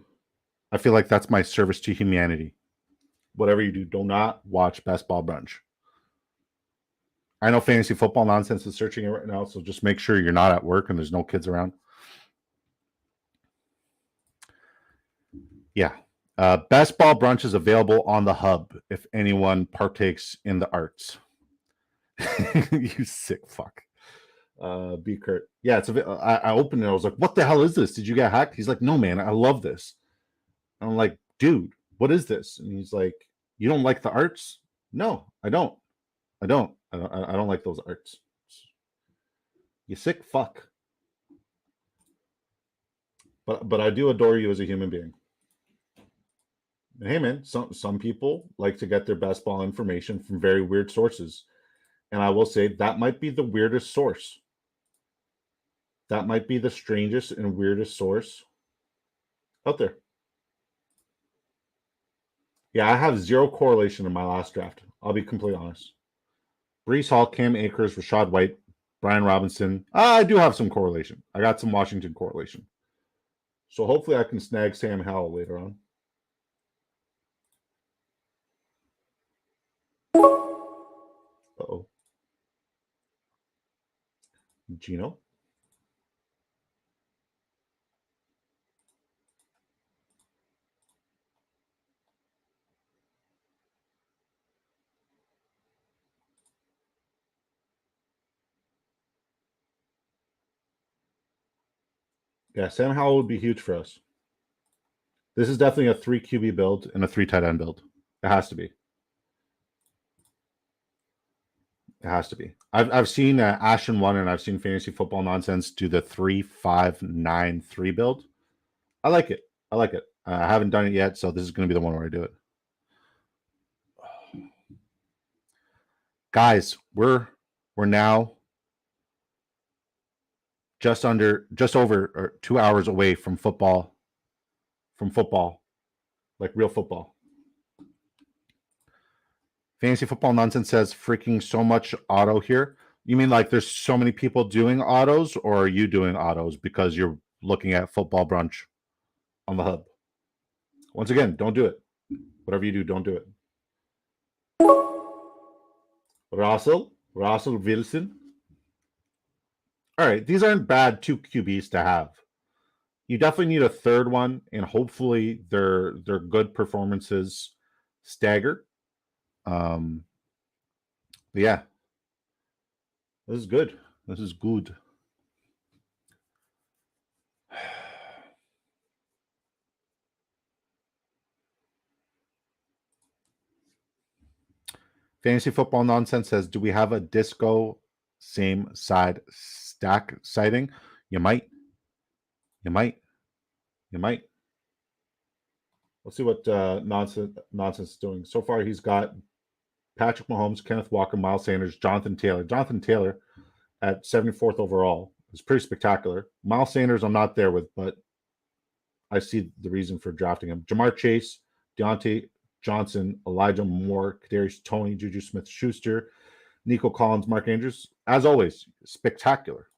I feel like that's my service to humanity. Whatever you do, do not watch Best Ball Brunch. I know fantasy football nonsense is searching it right now, so just make sure you're not at work and there's no kids around. Yeah. Best Ball Brunch is available on the hub if anyone partakes in the arts. You sick fuck. B. Kurt. Yeah, I opened it. I was like, what the hell is this? Did you get hacked? He's like, no, man, I love this. And I'm like, dude, what is this? And he's like, you don't like the arts? No, I don't. I don't like those arts. You sick fuck. But I do adore you as a human being. And hey man, some people like to get their best ball information from very weird sources. And I will say that might be the weirdest source. That might be the strangest and weirdest source out there. Yeah, I have zero correlation in my last draft. I'll be completely honest. Brees Hall, Cam Akers, Rashad White, Brian Robinson. I do have some correlation. I got some Washington correlation. So hopefully I can snag Sam Howell later on. Uh-oh. Gino. Yeah, Sam Howell would be huge for us. This is definitely a 3 QB build and a 3 tight end build. It has to be. It has to be. I've seen Ashton One and I've seen Fantasy Football Nonsense do the 3-5-9-3 build. I like it. I haven't done it yet, so this is going to be the one where I do it. Guys, we're now just over 2 hours away from football. Like real football. Fantasy Football Nonsense says freaking so much auto here. You mean like there's so many people doing autos, or are you doing autos because you're looking at Football Brunch on the hub? Once again, don't do it. Whatever you do, don't do it. Russell Wilson. All right, these aren't bad 2 QBs to have. You definitely need a third one, and hopefully their good performances stagger. But yeah, this is good. This is good. Fantasy Football Nonsense says, do we have a disco same side stack sighting? You might. You might. You might. Let's see what nonsense is doing. So far, he's got Patrick Mahomes, Kenneth Walker, Miles Sanders, Jonathan Taylor. Jonathan Taylor at 74th overall is pretty spectacular. Miles Sanders, I'm not there with, but I see the reason for drafting him. Jamar Chase, Deontay Johnson, Elijah Moore, Kadarius Toney, Juju Smith-Schuster, Nico Collins, Mark Andrews. As always, spectacular.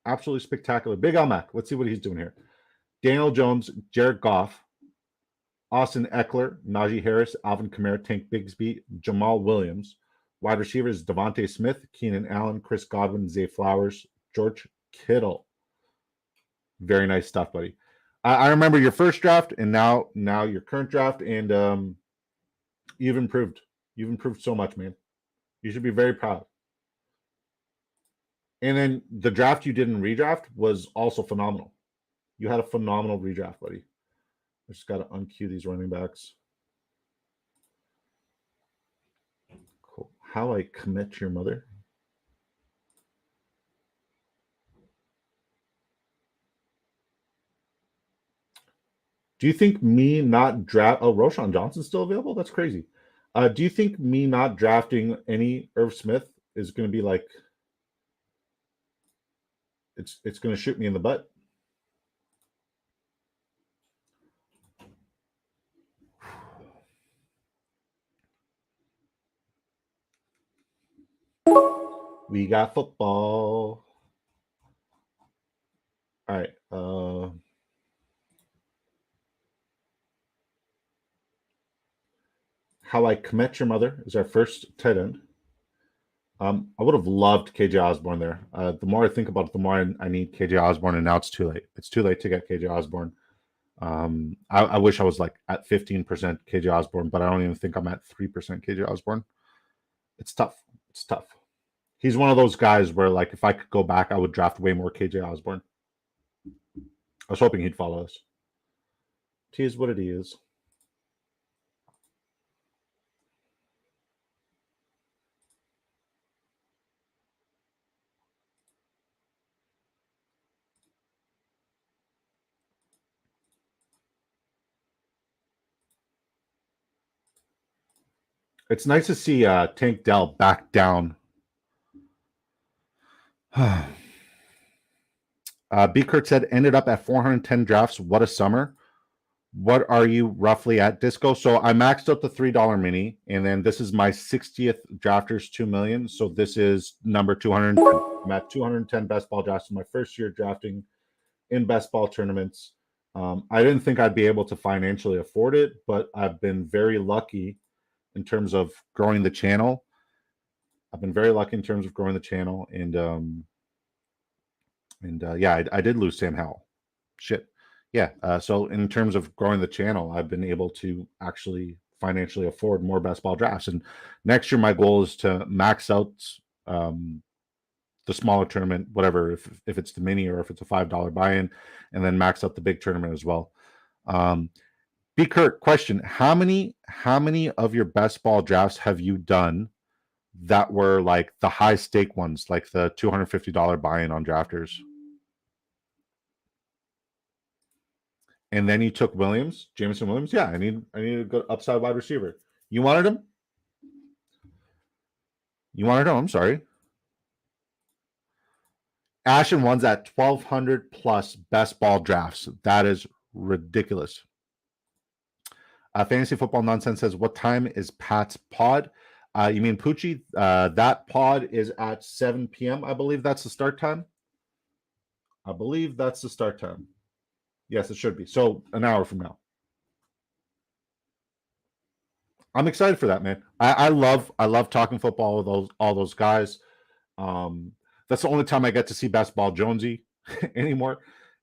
Absolutely spectacular. Big L-Mac. Let's see what he's doing here. Daniel Jones, Jared Goff, Austin Eckler, Najee Harris, Alvin Kamara, Tank Bigsby, Jamal Williams. Wide receivers, Devontae Smith, Keenan Allen, Chris Godwin, Zay Flowers, George Kittle. Very nice stuff, buddy. I remember your first draft and now your current draft, and you've improved. You've improved so much, man. You should be very proud. And then the draft you did in redraft was also phenomenal. You had a phenomenal redraft, buddy. I just got to uncue these running backs. Cool. How I Commit Your Mother. Do you think me not draft? Oh, Roshan Johnson's still available? That's crazy. Do you think me not drafting any Irv Smith is going to be like it's going to shoot me in the butt? We got football. All right. How I Commit Your Mother is our first tight end. I would have loved KJ Osborne there. The more I think about it, the more I need KJ Osborne, and now it's too late. It's too late to get KJ Osborne. I wish I was like at 15% KJ Osborne, but I don't even think I'm at 3% KJ Osborne. It's tough. It's tough. He's one of those guys where, like, if I could go back, I would draft way more KJ Osborne. I was hoping he'd follow us. It is what it is. It's nice to see Tank Dell back down. B. Kurt said, ended up at 410 drafts. What a summer. What are you roughly at, Disco? So I maxed out the $3 mini, and then this is my 60th drafters 2 million. So this is number 210. I'm at 210 best ball drafts in my first year drafting in best ball tournaments. I didn't think I'd be able to financially afford it, but I've been very lucky in terms of growing the channel. And yeah, I did lose Sam Howell. Shit. Yeah. So in terms of growing the channel, I've been able to actually financially afford more best ball drafts. And next year, my goal is to max out the smaller tournament, whatever, if it's the mini or if it's a $5 buy-in, and then max out the big tournament as well. B. Kurt, question: How many of your best ball drafts have you done that were like the high stake ones, like the $250 buy-in on drafters? And then you took Williams, Jameson Williams. Yeah, I need a good upside wide receiver. You wanted him? I'm sorry. Ashen one's at 1,200 plus best ball drafts. That is ridiculous. Fantasy Football Nonsense says, what time is Pat's pod? You mean Poochie? That pod is at 7 p.m. I believe that's the start time. Yes, it should be. So an hour from now. I'm excited for that, man. I love talking football with all those guys. That's the only time I get to see Best Ball Jonesy anymore.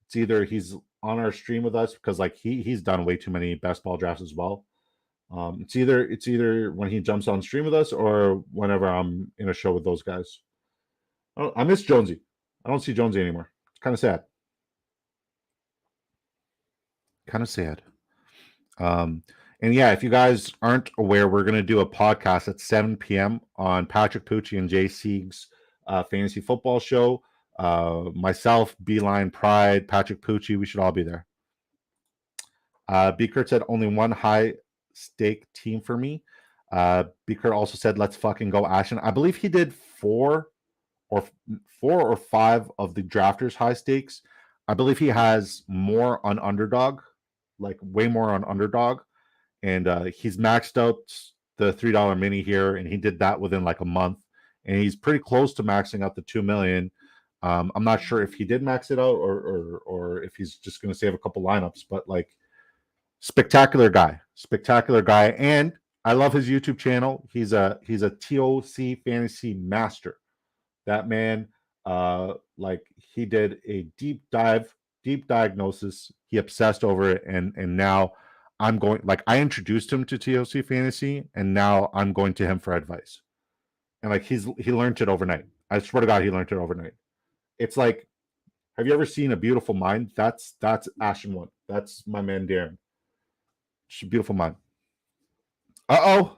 It's either he's on our stream with us because like he's done way too many best ball drafts as well. It's either when he jumps on stream with us or whenever I'm in a show with those guys. I miss Jonesy. I don't see Jonesy anymore. It's kind of sad. Kind of sad. And yeah, if you guys aren't aware, we're going to do a podcast at 7 p.m. on Patrick Pucci and Jay Sieg's fantasy football show. Myself, Beeline Pride, Patrick Pucci, we should all be there. B. Kurt said only one high stake team for me. B. Kurt also said, let's fucking go Ashton. I believe he did four or five of the drafters high stakes. I believe he has more on underdog, like way more on underdog. And he's maxed out the $3 mini here, and he did that within like a month. And he's pretty close to maxing out the 2 million. I'm not sure if he did max it out or if he's just going to save a couple lineups, but like spectacular guy. And I love his YouTube channel. He's a TOC fantasy master. That man, like he did a deep diagnosis. He obsessed over it, and now I'm going, like, I introduced him to TOC fantasy, and now I'm going to him for advice. And like he learned it overnight. I swear to God, he learned it overnight. It's like, have you ever seen A Beautiful Mind? That's Ashen One. That's my man Darren. It's a beautiful mind. Uh-oh.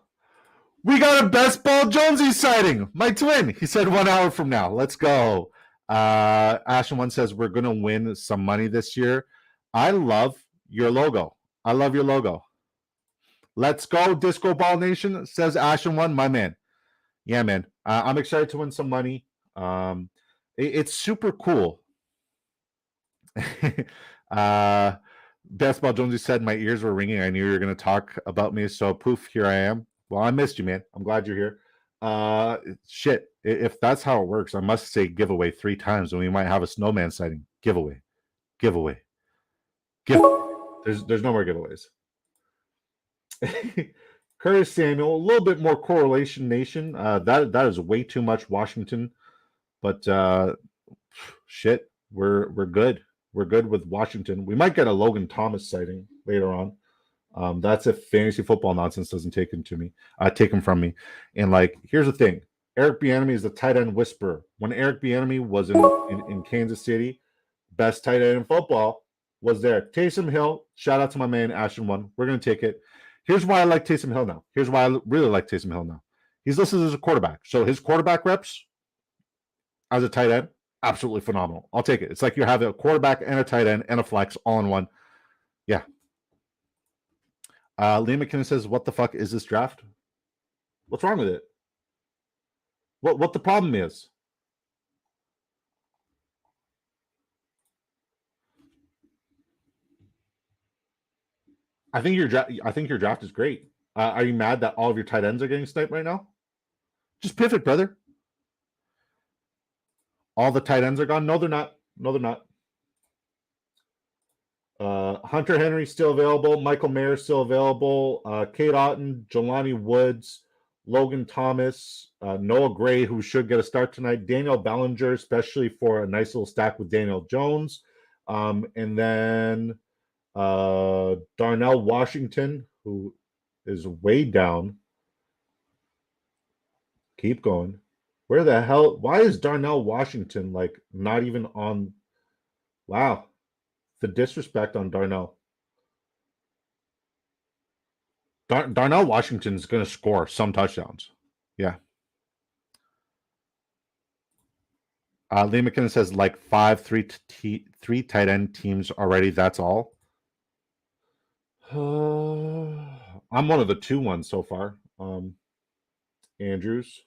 We got a Best Ball Jonesy sighting. My twin. He said 1 hour from now. Let's go. Ashen One says we're going to win some money this year. I love your logo. Let's go, Disco Ball Nation, says Ashen One, my man. Yeah, man. I'm excited to win some money. It's super cool. Best Ball Jonesy said my ears were ringing. I knew you were going to talk about me. So poof, here I am. Well, I missed you, man. I'm glad you're here. Shit. If that's how it works, I must say giveaway 3 times, and we might have a snowman sighting. Giveaway. There's no more giveaways. Curtis Samuel, a little bit more correlation nation. That is way too much Washington, but shit, we're good. We're good with Washington. We might get a Logan Thomas sighting later on. That's if fantasy football nonsense doesn't take him from me. And like, here's the thing: Eric Bieniemy is the tight end whisperer. When Eric Bieniemy was in Kansas City, best tight end in football was there. Taysom Hill. Shout out to my man Ashton One. We're gonna take it. Here's why I like Taysom Hill now. Here's why I really like Taysom Hill now. He's listed as a quarterback, so his quarterback reps as a tight end, absolutely phenomenal. I'll take it. It's like you have a quarterback and a tight end and a flex all in one. Yeah. Liam McKinnon says, what the fuck is this draft? What's wrong with it? What the problem is? I think your draft is great. Are you mad that all of your tight ends are getting sniped right now? Just pivot, brother. All the tight ends are gone? No, they're not. Hunter Henry still available. Michael Mayer still available. Kate Otten, Jelani Woods, Logan Thomas, Noah Gray, who should get a start tonight. Daniel Bellinger, especially for a nice little stack with Daniel Jones. And then Darnell Washington, who is way down. Keep going. Where the hell? Why is Darnell Washington like not even on? Wow. The disrespect on Darnell. Darnell Washington's going to score some touchdowns. Yeah. Lee McKinnon says like 3 tight end teams already. That's all. I'm one of the 2 ones so far. Andrews.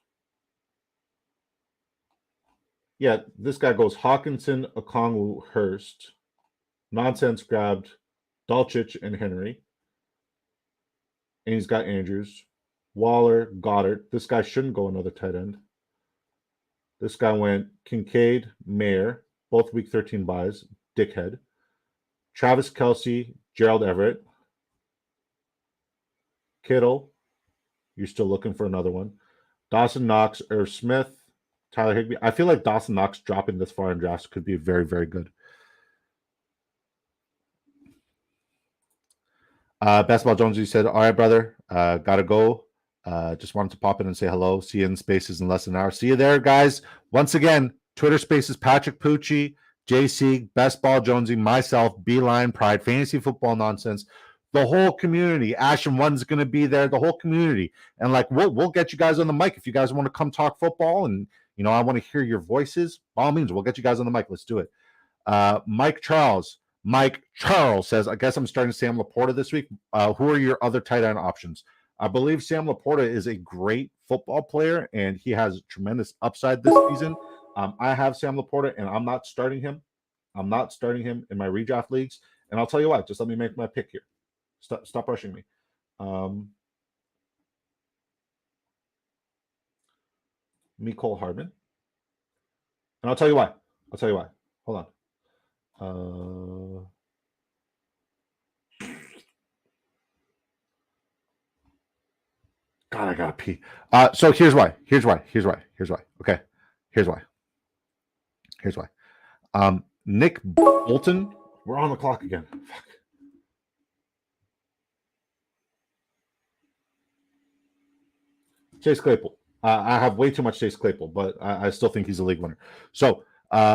Yeah, this guy goes Hawkinson, Okongwu, Hurst. Nonsense grabbed Dulcich and Henry. And he's got Andrews, Waller, Goddard. This guy shouldn't go another tight end. This guy went Kincaid, Mayer, both week 13 buys, dickhead. Travis Kelce, Gerald Everett. Kittle, you're still looking for another one. Dawson Knox, Irv Smith, Tyler Higbee. I feel like Dawson Knox dropping this far in drafts could be very, very good. Basketball Jonesy said, all right, brother, gotta go. Just wanted to pop in and say hello. See you in Spaces in less than an hour. See you there, guys. Once again, Twitter Spaces, Patrick Pucci, JC, Best Ball Jonesy, myself, Beeline Pride, Fantasy Football Nonsense, the whole community. Ashton One's going to be there, the whole community. And like, we'll get you guys on the mic if you guys want to come talk football. And, you know, I want to hear your voices. By all means, we'll get you guys on the mic. Let's do it. Mike Charles says, I guess I'm starting Sam Laporta this week. Who are your other tight end options? I believe Sam Laporta is a great football player, and he has tremendous upside this season. I have Sam Laporta, and I'm not starting him. I'm not starting him in my redraft leagues, and I'll tell you why. Just let me make my pick here. Stop rushing me. Mecole Hardman. And I'll tell you why. Hold on. God, I gotta pee. So here's why. Okay. Here's why. Nick Bolton. We're on the clock again. Fuck. Chase Claypool. I have way too much Chase Claypool, but I still think he's a league winner. So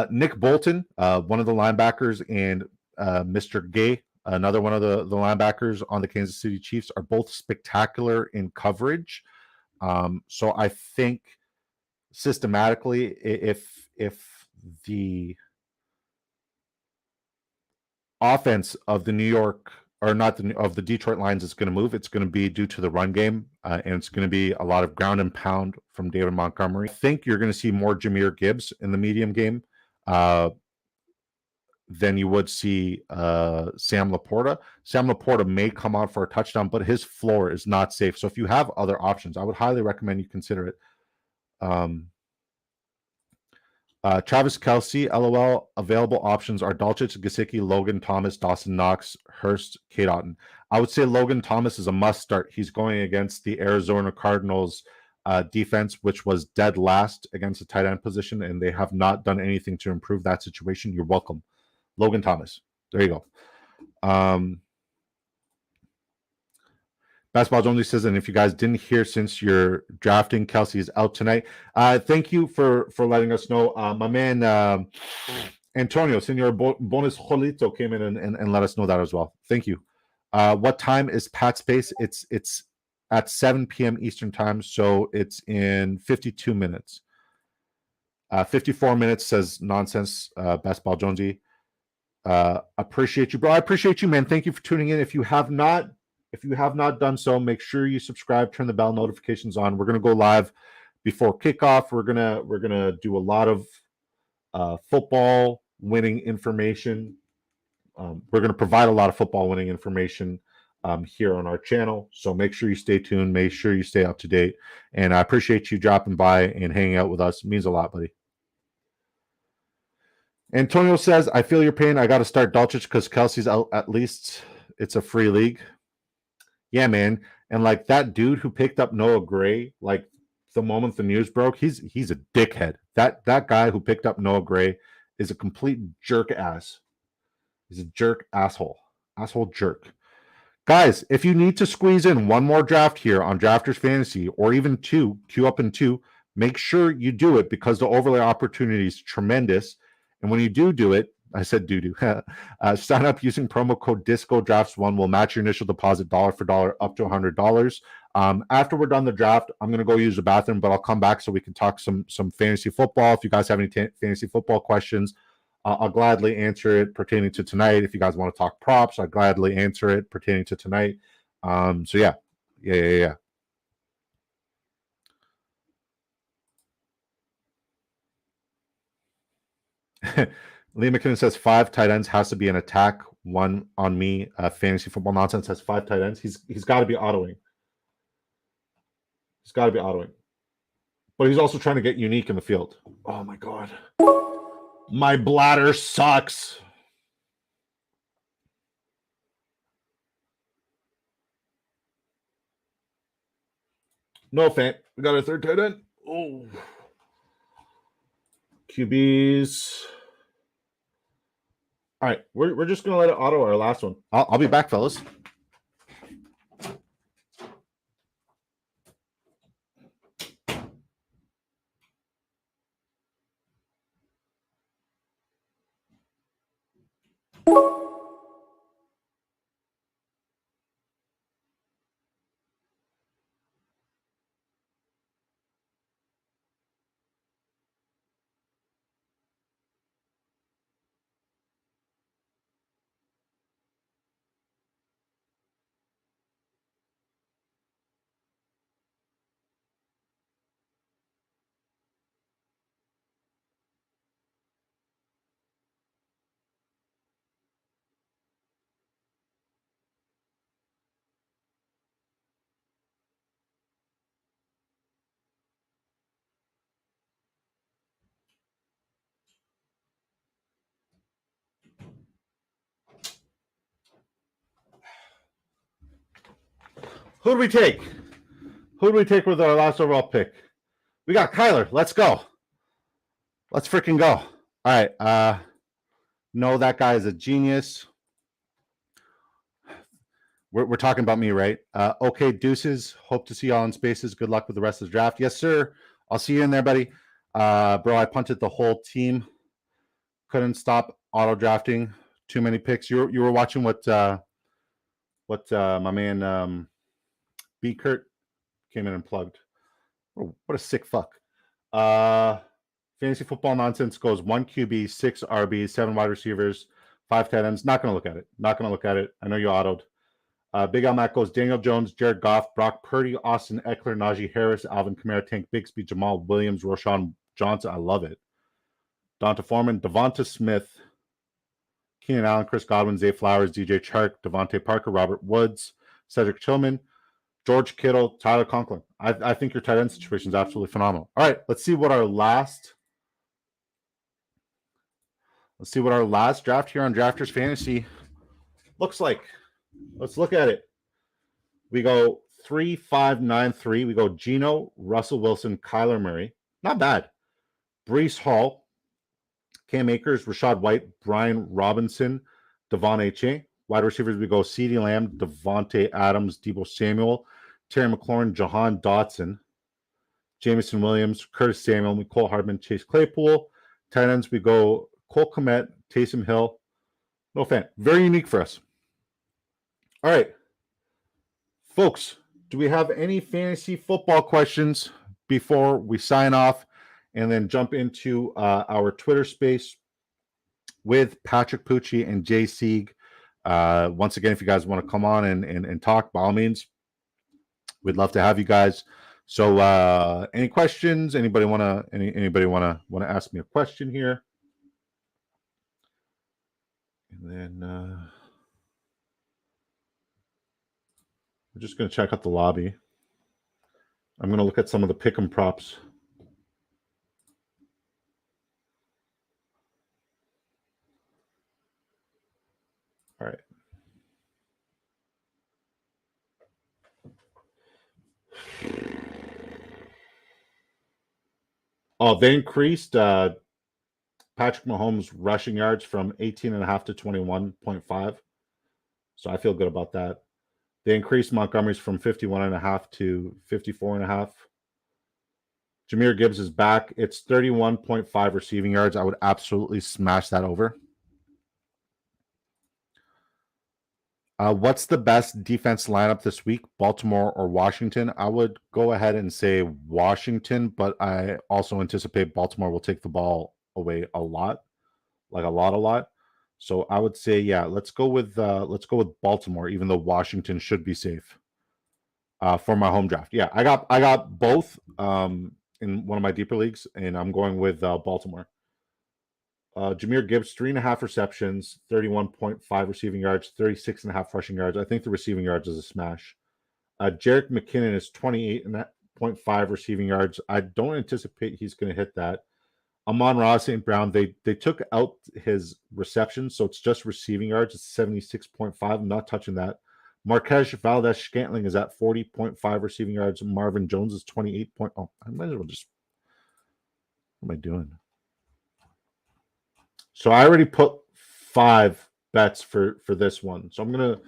Nick Bolton, one of the linebackers, and Mr. Gay, another one of the linebackers on the Kansas City Chiefs, are both spectacular in coverage. So I think systematically, if the offense of the New York, or not of the Detroit Lions, is going to move, it's going to be due to the run game, and it's going to be a lot of ground and pound from David Montgomery. I think you're going to see more Jahmyr Gibbs in the medium game than you would see Sam Laporta. Sam Laporta may come out for a touchdown, but his floor is not safe. So if you have other options, I would highly recommend you consider it. Travis Kelce, LOL. Available options are Dulcich, Gesicki, Logan Thomas, Dawson Knox, Hurst, Kate Otten. I would say Logan Thomas is a must start. He's going against the Arizona Cardinals defense, which was dead last against the tight end position, and they have not done anything to improve that situation. You're welcome. Logan Thomas. There you go. Basketball only says, and if you guys didn't hear, since you're drafting, Kelce is out tonight. Thank you for letting us know. My man Antonio, Senor Bonus Jolito, came in and let us know that as well. Thank you. What time is Pat's Pace? It's at 7 p.m. Eastern time, so it's in 52 minutes. 54 minutes, says Nonsense Basketball Jonesy. Appreciate you, bro. I appreciate you, man. Thank you for tuning in. If you have not done so, make sure you subscribe, turn the bell notifications on. We're gonna go live before kickoff. We're gonna do a lot of football winning information. We're gonna provide a lot of football winning information here on our channel. So make sure you stay tuned. Make sure you stay up to date. And I appreciate you dropping by and hanging out with us. It means a lot, buddy. Antonio says, I feel your pain. I got to start Dulcich because Kelce's out. At least it's a free league. Yeah, man. And like that dude who picked up Noah Gray, like the moment the news broke, he's a dickhead. That guy who picked up Noah Gray is a complete jerk ass. He's a jerk asshole. Asshole jerk. Guys, if you need to squeeze in one more draft here on Drafters Fantasy, or even two, queue up in two, make sure you do it because the overlay opportunity is tremendous. And when you do it, I said do. Sign up using promo code DiscoDrafts1. We'll match your initial deposit dollar for dollar up to $100. After we're done the draft, I'm going to go use the bathroom, but I'll come back so we can talk some fantasy football. If you guys have any fantasy football questions, I'll gladly answer it pertaining to tonight. If you guys want to talk props, I'll gladly answer it pertaining to tonight. So yeah. Lee McKinnon says 5 tight ends has to be an attack. One on me. Fantasy Football Nonsense has 5 tight ends. He's got to be autoing. But he's also trying to get unique in the field. Oh my god. My bladder sucks. No fan. We got a third tight end. Oh. QBs. All right, we're just gonna let it auto our last one. I'll be back, fellas. Who do we take? Who do we take with our last overall pick? We got Kyler. Let's go. Let's freaking go. All right. No, that guy is a genius. We're talking about me, right? Okay, deuces. Hope to see y'all in spaces. Good luck with the rest of the draft. Yes, sir. I'll see you in there, buddy. Bro, I punted the whole team. Couldn't stop auto drafting. Too many picks. You were watching what my man B Kurt came in and plugged. Oh, what a sick fuck. Fantasy football nonsense goes 1 QB, 6 RBs, 7 wide receivers, 5 tight ends. Not going to look at it. Not going to look at it. I know you autoed. Big Al Mac goes Daniel Jones, Jared Goff, Brock Purdy, Austin Eckler, Najee Harris, Alvin Kamara, Tank Bixby, Jamal Williams, Roshan Johnson. I love it. Donta Foreman, Devonta Smith, Keenan Allen, Chris Godwin, Zay Flowers, DJ Chark, Devontae Parker, Robert Woods, Cedric Tillman, George Kittle, Tyler Conklin. I think your tight end situation is absolutely phenomenal. All right, let's see what our last draft here on Drafters Fantasy looks like. Let's look at it. We go 3-5-9-3. We go Geno, Russell Wilson, Kyler Murray. Not bad. Breece Hall, Cam Akers, Rashad White, Brian Robinson, Devon Achane. Wide receivers, we go CeeDee Lamb, Devontae Adams, Deebo Samuel, Terry McLaurin, Jahan Dotson, Jameson Williams, Curtis Samuel, Nicole Hardman, Chase Claypool. Tight ends, we go Cole Kmet, Taysom Hill. No fan. Very unique for us. All right. Folks, do we have any fantasy football questions before we sign off and then jump into our Twitter space with Patrick Pucci and Jay Sieg? Once again, if you guys want to come on and talk, by all means, we'd love to have you guys. So, any questions? Anybody want to ask me a question here? And then we're just going to check out the lobby. I'm going to look at some of the pick'em props. All right. Oh, they increased Patrick Mahomes' rushing yards from 18.5 to 21.5. So I feel good about that. They increased Montgomery's from 51.5 to 54.5. Jahmyr Gibbs is back. It's 31.5 receiving yards. I would absolutely smash that over. What's the best defense lineup this week, Baltimore or Washington? I would go ahead and say Washington, but I also anticipate Baltimore will take the ball away a lot, like a lot. So I would say, yeah, let's go with Baltimore, even though Washington should be safe for my home draft. Yeah, I got both in one of my deeper leagues, and I'm going with Baltimore. Jahmyr Gibbs, 3.5 receptions, 31.5 receiving yards, 36.5 rushing yards. I think the receiving yards is a smash. Jerick McKinnon is 28.5 receiving yards. I don't anticipate he's going to hit that. Amon-Ra St. Brown, they took out his receptions, so it's just receiving yards. It's 76.5. I'm not touching that. Marquez Valdez-Scantling is at 40.5 receiving yards. Marvin Jones is 28. Oh, I might as well just. What am I doing? So I already put 5 bets for this one. So I'm gonna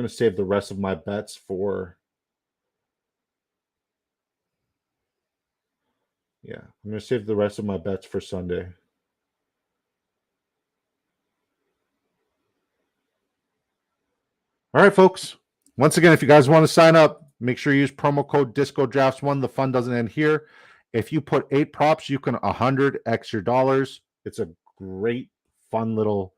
save the rest of my bets for. Yeah, I'm gonna save the rest of my bets for Sunday. All right, folks. Once again, if you guys want to sign up, make sure you use promo code DiscoDrafts1. The fun doesn't end here. If you put 8 props, you can 100x your dollars. It's a great, fun little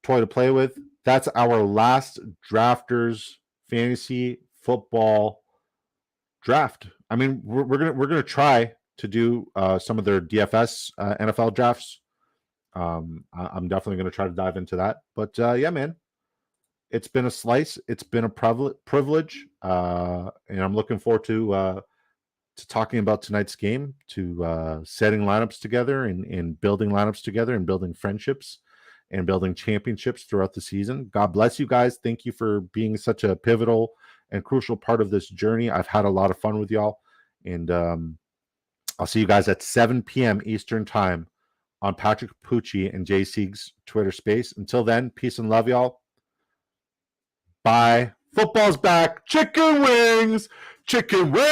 toy to play with. That's our last Drafters fantasy football draft. I mean, we're gonna try to do some of their DFS NFL drafts. I'm definitely gonna try to dive into that. But yeah, man, it's been a slice. It's been a privilege, and I'm looking forward to talking about tonight's game, to setting lineups together and building lineups together and building friendships and building championships throughout the season. God bless you guys. Thank you for being such a pivotal and crucial part of this journey. I've had a lot of fun with y'all, and I'll see you guys at 7 p.m. Eastern time on Patrick Pucci and Jay Sieg's Twitter space. Until then, peace and love, y'all. Bye. Football's back. Chicken wings. Chicken wings.